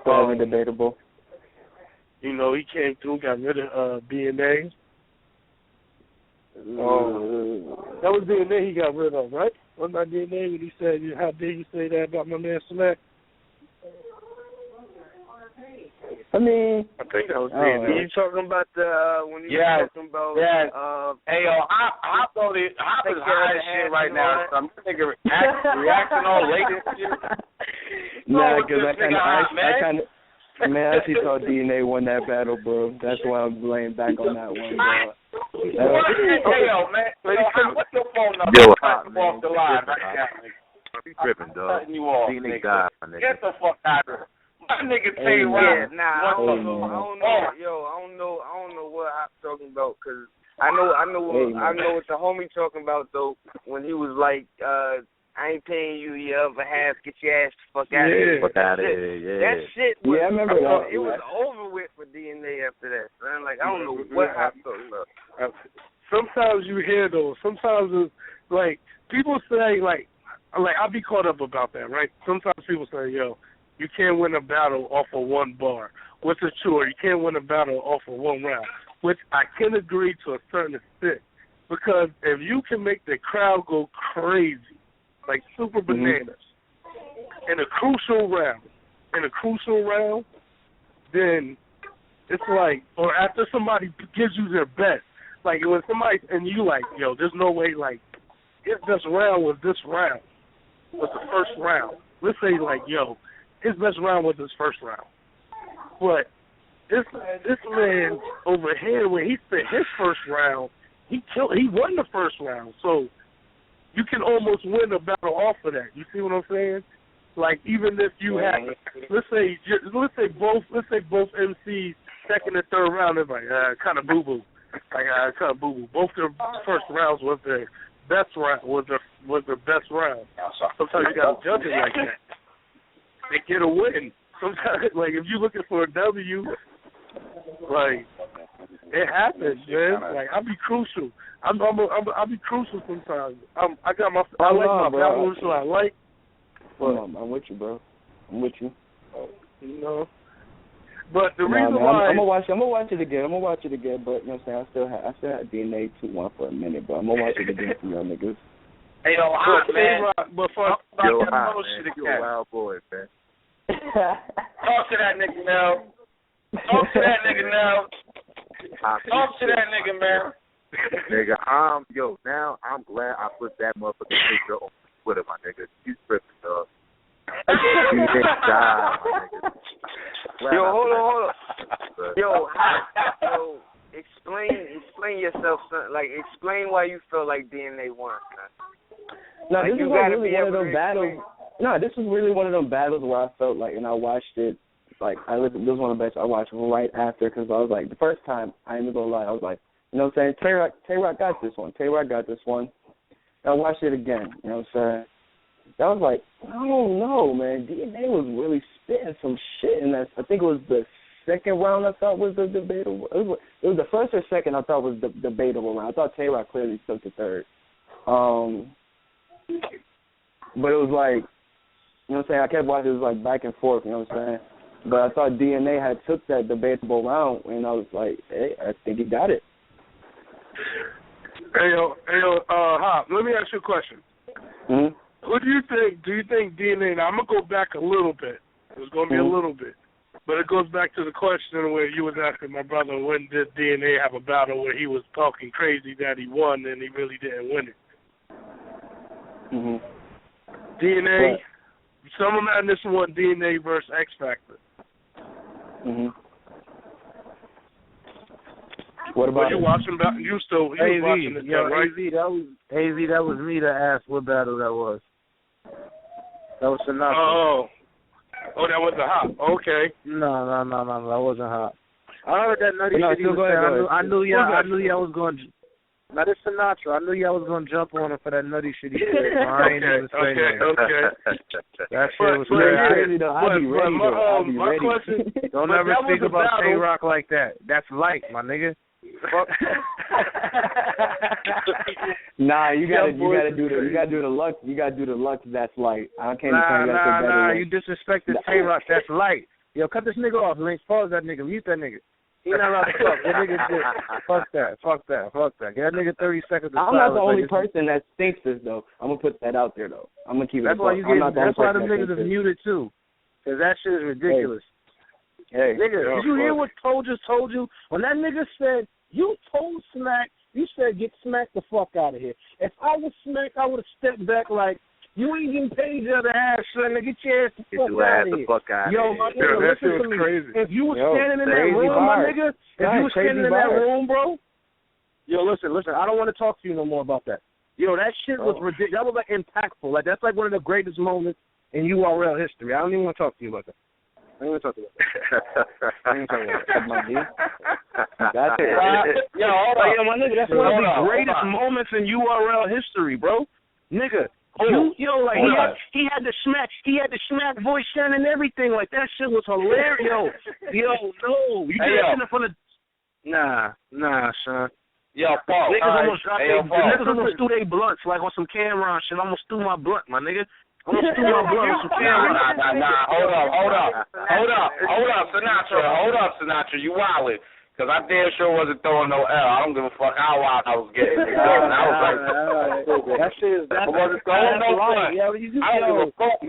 Very debatable. You know, he came through, got rid of DNA. That was DNA he got rid of, right? Wasn't that DNA when he said, how dare you say that about my man Smack? I mean, I think that was DNA. You talking about when you were talking about? Hey yo, Hop is high as shit right now. So I'm thinking reacting all late and shit. Nah, because I kind of. Man, I actually thought DNA won that battle, bro. That's why I'm laying back on that one, bro. Hey, yo, man. What's your phone number? Yo, Hop, man. Off the line right now, nigga. You tripping, dog. Cutting you off, DNA nigga. died, my nigga. Get the fuck out of here. My nigga say I don't know what I'm talking about, because I know what the homie talking about, though, when he was like, I ain't paying you your other half. Get your ass the fuck out of here. Fuck out of here, yeah. That shit was, I remember that. It was over with for DNA after that, man. Like, I don't know what I'm talking about. Sometimes you hear those. Sometimes it's like people say like I'll be caught up about that, right? Sometimes people say, yo, you can't win a battle off of one bar, which is true, or you can't win a battle off of one round, which I can agree to a certain extent, because if you can make the crowd go crazy, like super bananas, in a crucial round, then it's like, or after somebody gives you their best, like when somebody, and you like, yo, there's no way, like, if this round was the first round, let's say like, yo, his best round was his first round, but this man over here, when he spent his first round, he won the first round, so you can almost win a battle off of that. You see what I'm saying? Like, even if you have, let's say both MCs second and third round, it's like kind of boo boo, Both their first rounds was their best round. Was their best round. Sometimes you gotta judge it like that. They get a win. Sometimes, like if you're looking for a W, like it happens, man. Like I'll be crucial. I'll be crucial sometimes. I like my battles, so I like. Well, I'm with you, bro. I'm with you. You know. But the reason why I'm gonna watch it again. But you know what I'm saying, I still had DNA 2-1 for a minute, but I'm gonna watch it again for y'all niggas. Hey yo, Hot, man. But for yo, Hot, man. You a wild boy, man. Talk to that nigga now. Talk to that nigga, man. Nigga, now I'm glad I put that motherfucking picture on Twitter, my nigga. You tripping, dog. You didn't die, my nigga. Yo, hold on. Yo, explain yourself, son. Like, explain why you feel like DNA won, man. No, this is really one of those battles. No, this was really one of them battles where I felt like, and I watched it, like, this was one of the best I watched right after, because I was like, the first time, I ain't even gonna lie, I was like, you know what I'm saying, Tay-Rock got this one. And I watched it again, you know what I'm saying. That was like, I don't know, man. DNA was really spitting some shit in that. I think it was the second round I thought was the debatable. It was the first or second I thought was the debatable round. I thought Tay-Rock clearly took the third. But it was like, you know what I'm saying, I kept watching, it was like back and forth, you know what I'm saying. But I thought DNA had took that debatable round, and I was like, hey, I think he got it. Hey, Hop, let me ask you a question. Mm-hmm. Who do you think DNA, now I'm going to go back a little bit. It's going to be a little bit. But it goes back to the question where you was asking my brother, when did DNA have a battle where he was talking crazy that he won and he really didn't win it? Mm-hmm. DNA, Summer Madness won DNA versus X Factor. Mm-hmm. What about you watching? You watching this, right? that was me that asked what battle that was. That was Sinatra. Oh, that was the Hop. Okay. No, that wasn't Hop. I heard that nutty shit. I knew y'all was going. Now this Sinatra. I knew y'all was going to jump on him for that nutty shit he said. So I ain't even say Okay. That shit was crazy. I'll be ready. My question. Don't ever speak about Tay-Rock like that. That's light, my nigga. Nah, you gotta do the luck. You gotta do the luck. That's light. I can't. Nah. You disrespected Tay-Rock. That's light. Yo, cut this nigga off, Lynch. Pause that nigga. Mute that nigga. He not allowed to talk. That nigga shit. Fuck that. Get that nigga 30 seconds. I'm not the only person that thinks this though. I'm gonna put that out there though. I'm gonna keep it. That's why you get. That's why them niggas is muted too. Cause that shit is ridiculous. Hey, nigga, did you hear what Toe just told you? When that nigga said, you told Smack, you said get Smack the fuck out of here. If I was Smack, I would have stepped back like, you ain't getting paid the other half, son. Get your ass the fuck out of here. Yo, my nigga, listen to me. Crazy. If you was standing in that room, my nigga, if you was standing in that room, bro, yo, listen, I don't want to talk to you no more about that. Yo, that shit was ridiculous. That was, like, impactful. Like, that's, like, one of the greatest moments in URL history. I don't even want to talk to you about that. I don't even talk to you about that. Yo, hold on. Yo, my nigga, that's one of the greatest moments in URL history, bro. Nigga. Like he had the smack voice sound and everything. Like that shit was hilarious. You can't in front of. Nah, son. Yo, Paul. Niggas almost threw their blunts like on some Cameron shit. Almost threw my blunt, my nigga. Almost threw my blunt on some Cameron. Nah. Hold up, Sinatra. You wildin'. Because I damn sure wasn't throwing no L. I don't give a fuck how wild I was getting. I was like, that shit is I wasn't throwing no blunt. I don't give a fuck.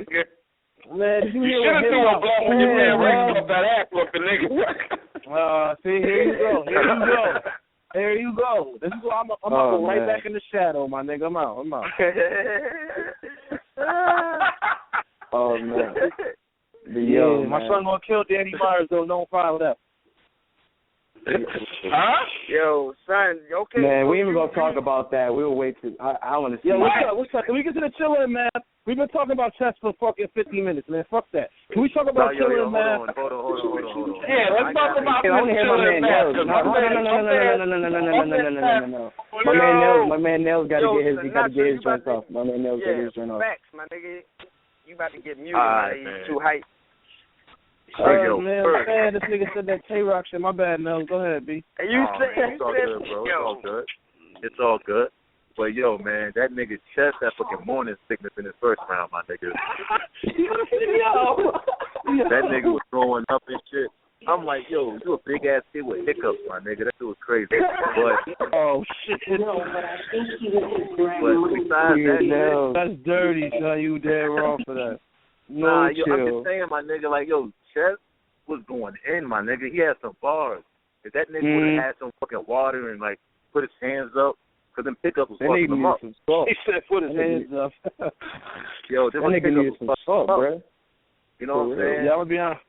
Man, you should have threw a blunt when your man raised up that ass whooping, nigga. See, here you go. This is why I'm right back in the shadow, my nigga. I'm out. Oh, man. My son gonna kill Danny Myers, though. Don't follow that. Huh? Yo, son, okay. Man, we ain't even gonna talk about that. We'll wait till I want to see. Yo, what's up? Can we get to the chillin', man? We've been talking about chess for fucking 15 minutes, man. Fuck that. Can we talk about chillin', man? Hold on. Yeah, let's talk about chillin', man. No. My man Nels got to get his joint off. My man Nels got to get his joint off. Facts, my nigga. You about to get muted, man. You too hype. Man, this nigga said that K-Rock shit. My bad, Nels. Go ahead, B. It's all good, bro. It's all good. But, yo, man, that nigga Chess had fucking morning sickness in his first round, my nigga. That nigga was throwing up and shit. I'm like, yo, you a big-ass kid with hiccups, my nigga. That shit was crazy. But, oh, shit. But besides that, that's dirty, son. You dead wrong for that. I'm just saying, my nigga, like, yo, Chess was going in, my nigga. He had some bars. If that nigga would have had some fucking water and, like, put his hands up, because them pickups was fucking him up. He said put his hands up. Yo, that nigga needed some salt, bro. You know what I'm saying? Yeah, I'm going to be honest.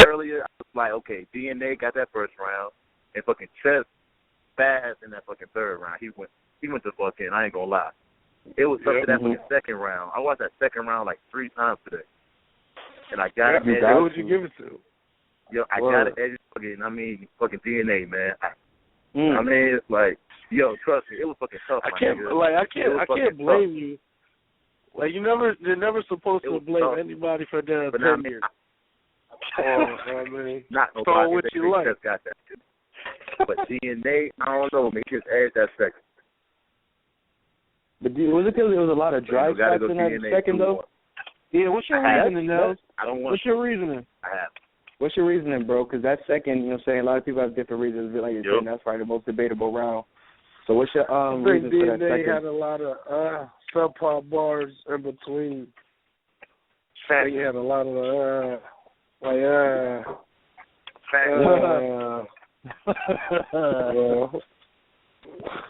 Earlier, I was like, okay, DNA got that first round, and fucking Chess fast in that fucking third round. He went to fucking, I ain't gonna lie. It was up to that fucking second round. I watched that second round like 3 times today. And I got it. Who would you give it to? Yo, I got it edge fucking DNA, man. I mean, it's like, yo, trust me, it was fucking tough. I can't blame you. Like you're never supposed to blame anybody for their opinion. Not nobody. What you like. Just got that shit. But DNA, I don't know, man. He just edged that second. But was it because there was a lot of dry spots in that second, though? Yeah, what's your reasoning, Nels? What's your reasoning? What's your reasoning, bro? Because that second, you know what I'm saying, a lot of people have different reasons. Like you're saying, that's probably the most debatable round. So what's your reason for that second? They had a lot of subpar bars in between. They had a lot of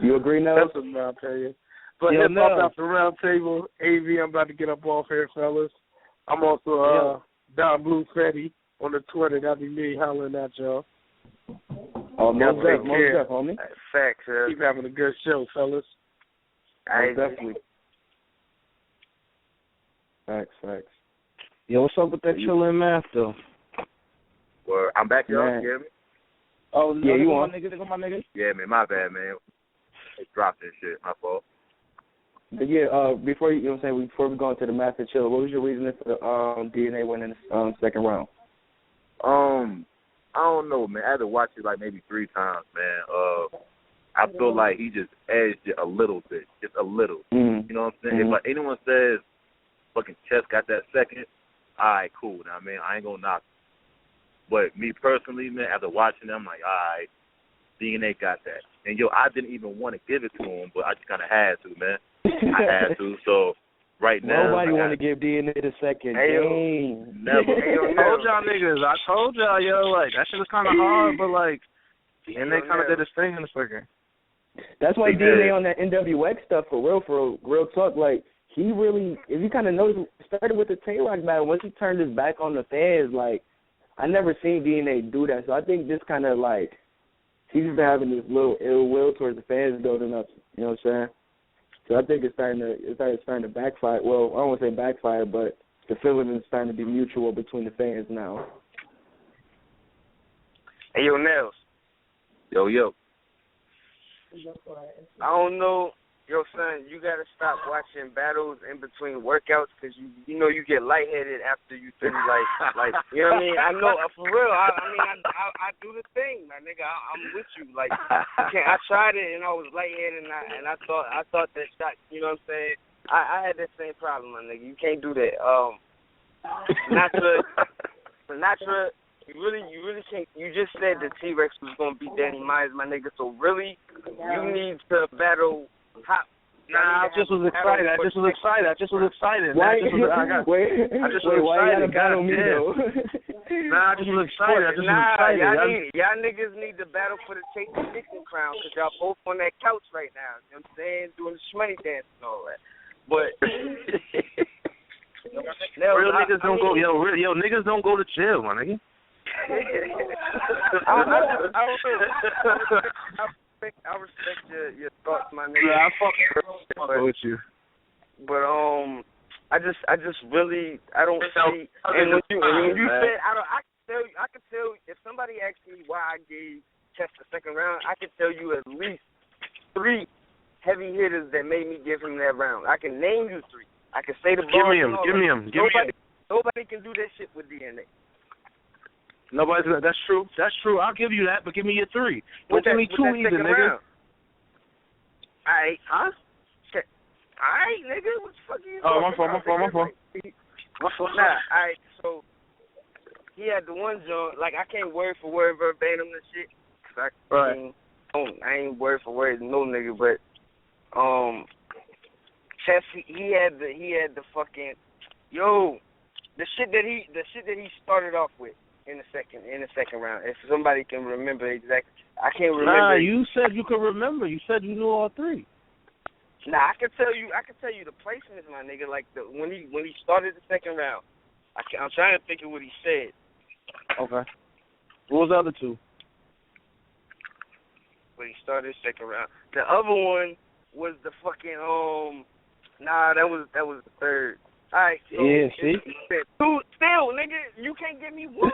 You agree, Nels? That's in my opinion. But hip hop after Roundtable, AV, I'm about to get up off here, fellas. I'm also Don Blue Fetty on the Twitter. That'll be me hollering at y'all. Oh, most def, homie. Facts, Keep having a good show, fellas. Definitely. Facts. Yo, what's up with that chillin' math, though? Well, I'm back, y'all. You hear me? Oh, yeah, you on? My nigga? Yeah, man, my bad, man. It dropped and shit. My fault. But before you know what I'm saying, before we go into the math and chill, what was your reasoning for the DNA winning the second round? I don't know, man. I had to watch it like maybe 3 times, man. I feel like he just edged it a little bit, just a little. Mm-hmm. You know what I'm saying? If anyone says fucking Chess got that second, all right, cool. Now, man, I ain't gonna knock it. But me personally, man, after watching it, I'm like, all right, DNA got that. And, I didn't even want to give it to him, but I just kind of had to, man. I had to. So right now. Nobody want to give DNA the second game. Never. I told y'all niggas. I told y'all, yo, like, that shit was kind of hard, but, like, DNA kind of did his thing in the second. That's why DNA on that NWX stuff, for real talk, like, he really, if you kind of notice, started with the Tay-Rock battle. Once he turned his back on the fans, like, I never seen DNA do that. So I think this kind of, like, he's just having this little ill will towards the fans building up, you know what I'm saying? So I think it's starting to backfire. Well, I don't want to say backfire, but the feeling is starting to be mutual between the fans now. Hey, yo, Nels. Yo. I don't know. Yo, son, you got to stop watching battles in between workouts because you know you get lightheaded after you finish, like you know what I mean? I know, for real. I do the thing, my nigga. I'm with you. Like, I tried it, and I was lightheaded, and I thought that shot, you know what I'm saying? I had that same problem, my nigga. You can't do that. Sinatra, you really can't. You just said that T-Rex was going to beat Danny Myers, my nigga, so really, you need to battle Nah, I just was excited. I just was excited. Why? Why you gotta battle me though? Nah, I just was excited. Y'all niggas need to battle for the Chase Dixon crown because y'all both on that couch right now. You know what I'm saying? Doing the shmoney dance and all that. But real niggas don't go. Yo, niggas don't go to jail, my nigga. I respect your thoughts, my nigga. Yeah, I fucking with you. But I just really don't see. And when you said I can tell if somebody asked me why I gave Chess the second round, I can tell you at least 3 heavy hitters that made me give him that round. I can name you 3. I can say the bars. Give me him. Nobody can do that shit with DNA. That's true. I'll give you that, but give me your 3. Don't give me 2 either, nigga. Alright, huh? Alright, nigga. What the fuck are you talking about? My fault. Nah, alright, so he had the one joint, like I can't word for word verbatim and shit. Cause I ain't word for word no nigga, but Chess he had the fucking the shit that he started off with. In the second round. If somebody can remember exactly, I can't remember. Nah, you said you could remember. You said you knew all 3. Nah, I can tell you the placements, my nigga. Like when he started the second round, I'm trying to think of what he said. Okay. What was the other 2? When he started the second round, the other one was the fucking Nah, that was the third. All right, so yeah, see? 2 still, nigga, you can't give me 1. What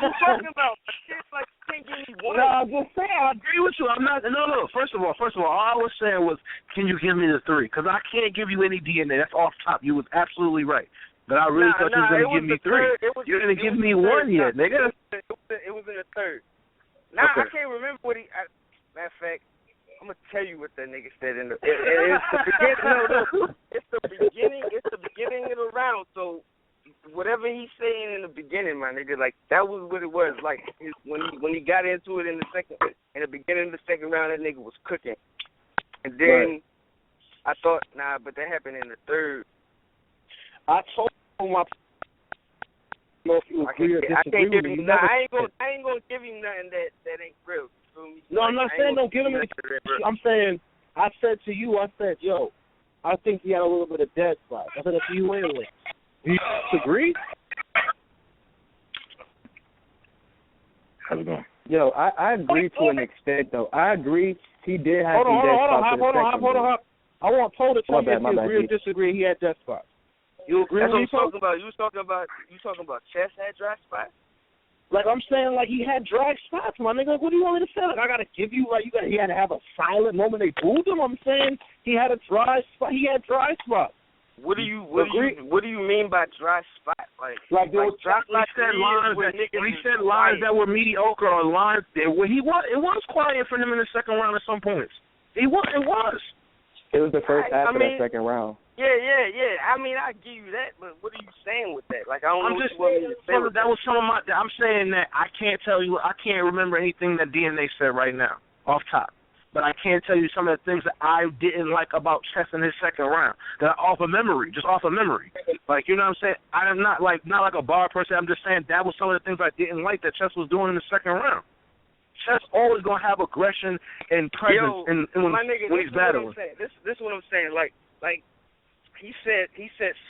you talking about? Shit, like, you can't give me 1. No, I'm just saying, I agree with you. I'm not, no. First of all, all I was saying was, can you give me the 3? Because I can't give you any DNA. That's off top. You was absolutely right. But I really thought you was going to give me 3. You didn't give me 1 yet, nigga. It was in the third. Nah, okay. I can't remember what matter of fact, I'm gonna tell you what that nigga said in the. It's the beginning. It's the beginning of the round. So whatever he's saying in the beginning, my nigga, like that was what it was. Like when he got into it in the beginning of the second round, that nigga was cooking. And then I thought, nah, but that happened in the third. I told him I can't give him. I ain't gonna give him nothing that ain't real. No, I'm not saying don't give him any. I'm saying, I said to you, yo, I think he had a little bit of dead spot. I said it to you anyway. Do you disagree? How's it going? Yo, I agree to an extent, though. I agree he did have some dead spots. Hold on. I want Paul to tell me if you agree or disagree he had dead spots. You agree with me, Paul? You talking about Chess had dry spots? Like I'm saying, like he had dry spots, my nigga. Like, what do you want me to say? Like I gotta give you, like he had to have a silent moment they booed him. I'm saying he had a dry spot. He had dry spots. What do you mean by dry spot? Like there was dry spots. He said lines that were mediocre or lines that where it was quiet for him in the second round at some points. It was. It was the first half of that second round. Yeah. I mean, I give you that, but what are you saying with that? Like, I don't know what you want me to say. That was some of my. I'm saying that I can't tell you. I can't remember anything that DNA said right now, off top. but I can't tell you some of the things that I didn't like about Chess in his second round. That are off of memory, just off of memory. Like, you know what I'm saying? I'm not like a bar person. I'm just saying that was some of the things I didn't like that Chess was doing in the second round. Chess always gonna have aggression and presence when he's battling. This is what I'm saying. Like he said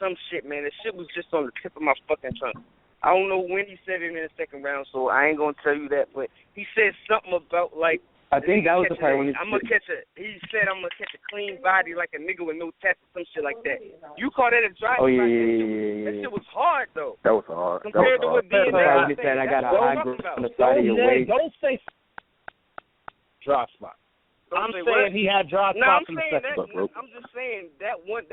some shit, man. The shit was just on the tip of my fucking tongue. I don't know when he said it in the second round, so I ain't gonna tell you that. But he said something about like. I think that was the part when he said I'm gonna catch a clean body like a nigga with no tats or some shit like that. You call that a drive? Oh yeah. That shit was hard though. That was hard. Compared to what DNA said, I got a high grip on the side of your waist. Don't say drop spot. I'm saying he had drop spots in the second. I'm just saying that was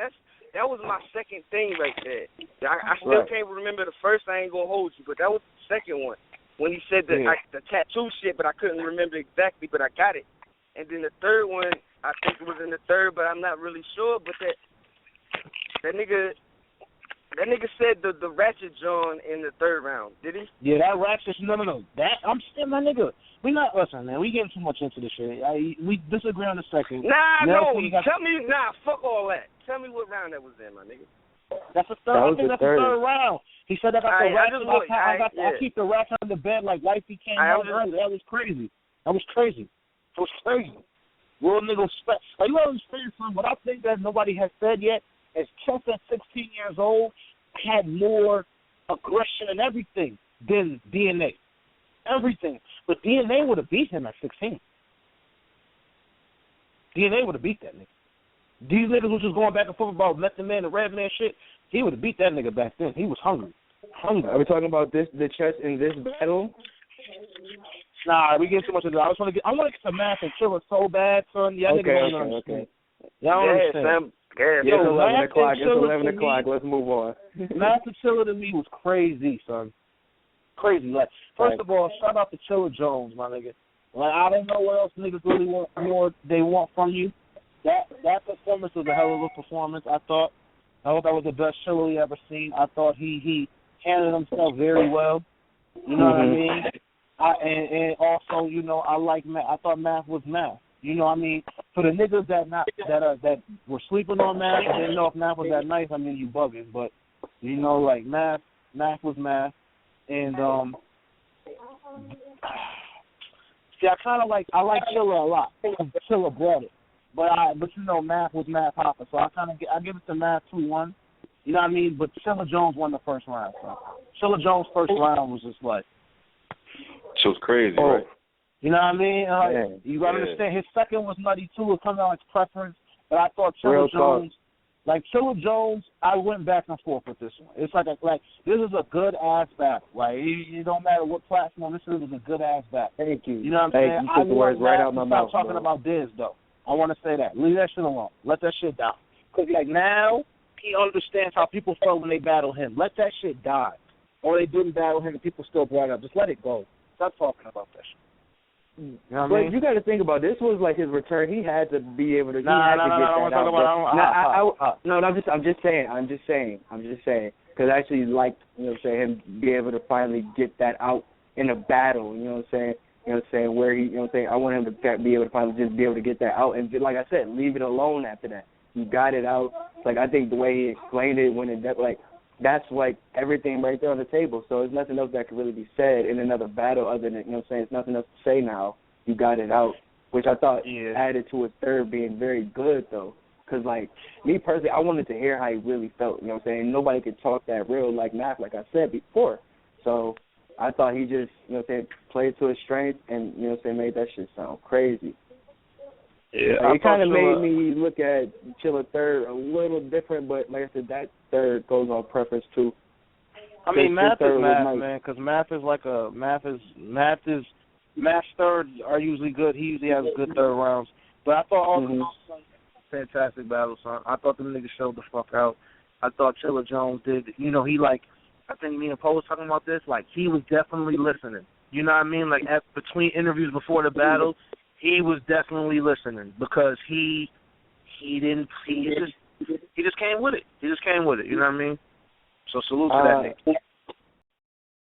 my second thing right there. I still can't remember the first. I ain't gonna hold you, but that was the second one. When he said the tattoo shit, but I couldn't remember exactly, but I got it. And then the third one, I think it was in the third, but I'm not really sure. But that nigga said the ratchet John in the third round. Did he? Yeah, that ratchet. No. That I'm still my nigga. We not listen, man. We getting too much into this shit. We disagree on the second. Fuck all that. Tell me what round that was in, my nigga. That's the third. I think that's the third round. He said that I keep the rats under the bed like wifey came home early. That was crazy. Real nigga respect. Like, you understand something? What I think that nobody has said yet is Chess at 16 years old had more aggression and everything than DNA. Everything. But DNA would have beat him at 16. DNA would have beat that nigga. These niggas was just going back and forth about Method Man and Red Man shit. He would have beat that nigga back then. He was hungry. Are we talking about the Chess in this battle? Nah, we getting too much of that. I want to get to Math and Chiller so bad, son. Y'all niggas don't understand. Y'all don't understand. It's 11 o'clock. It's 11 o'clock. Let's move on. Math and Chiller to me was crazy, son. Crazy. Like, first of all, shout out to Chiller Jones, my nigga. Like, I don't know what else niggas really want from you. That performance was a hell of a performance, I thought. I thought that was the best Chiller we ever seen. I thought he handled himself very well. You know what I mean? And also, you know, I like Math. I thought Math was Math. You know what I mean? For the niggas that were sleeping on Math, I didn't know if Math was that nice. I mean, you bugging. But, you know, like, Math was Math. And, see, I like Chiller a lot. Chiller brought it. But you know, Math was Math Hopper, so I give it to Math 2-1. You know what I mean? But Chiller Jones won the first round. So Chiller Jones' first round was just like, she was crazy, right? You know what I mean? You gotta understand, his second was nutty too. It comes out like preference, but I thought Chiller Jones, I went back and forth with this one. It's like this is a good ass battle. Like, it don't matter what platform, this is a good ass battle. Thank you. You know what I'm saying? You took the words right out of my mouth. Stop talking about Diz though. I want to say that. Leave that shit alone. Let that shit die. Because, like, now he understands how people felt when they battled him. Let that shit die. Or they didn't battle him and people still brought it up. Just let it go. Stop talking about that shit. You know what I mean? You got to think about this was like his return. He had to be able to. No, I'm just saying. Because I actually like, you know what I'm saying, him be able to finally get that out in a battle. You know what I'm saying? You know what I'm saying? Where he, you know what I'm saying? I want him to be able to finally just be able to get that out. And like I said, leave it alone after that. He got it out. Like, I think the way he explained it, that's like everything right there on the table. So there's nothing else that could really be said in another battle other than, you know what I'm saying, there's nothing else to say now. You got it out, which I thought added to his third being very good, though. Because, like, me personally, I wanted to hear how he really felt. You know what I'm saying? Nobody could talk that real like Math, like I said before. So I thought he just, you know what I'm saying, played to his strength and, you know what I'm saying, made that shit sound crazy. Yeah, it kind of made me look at Chiller third a little different, but like I said, that third goes on preference too. I mean, Math is Math, man, because Math's thirds are usually good. He usually has good third rounds. But I thought all the fantastic battles, son. I thought them niggas showed the fuck out. I thought Chiller Jones did. You know, I think me and Poe was talking about this. Like, he was definitely listening. You know what I mean? Like, between interviews before the battle, he was definitely listening because he just came with it. He just came with it. You know what I mean? So salute to that nigga.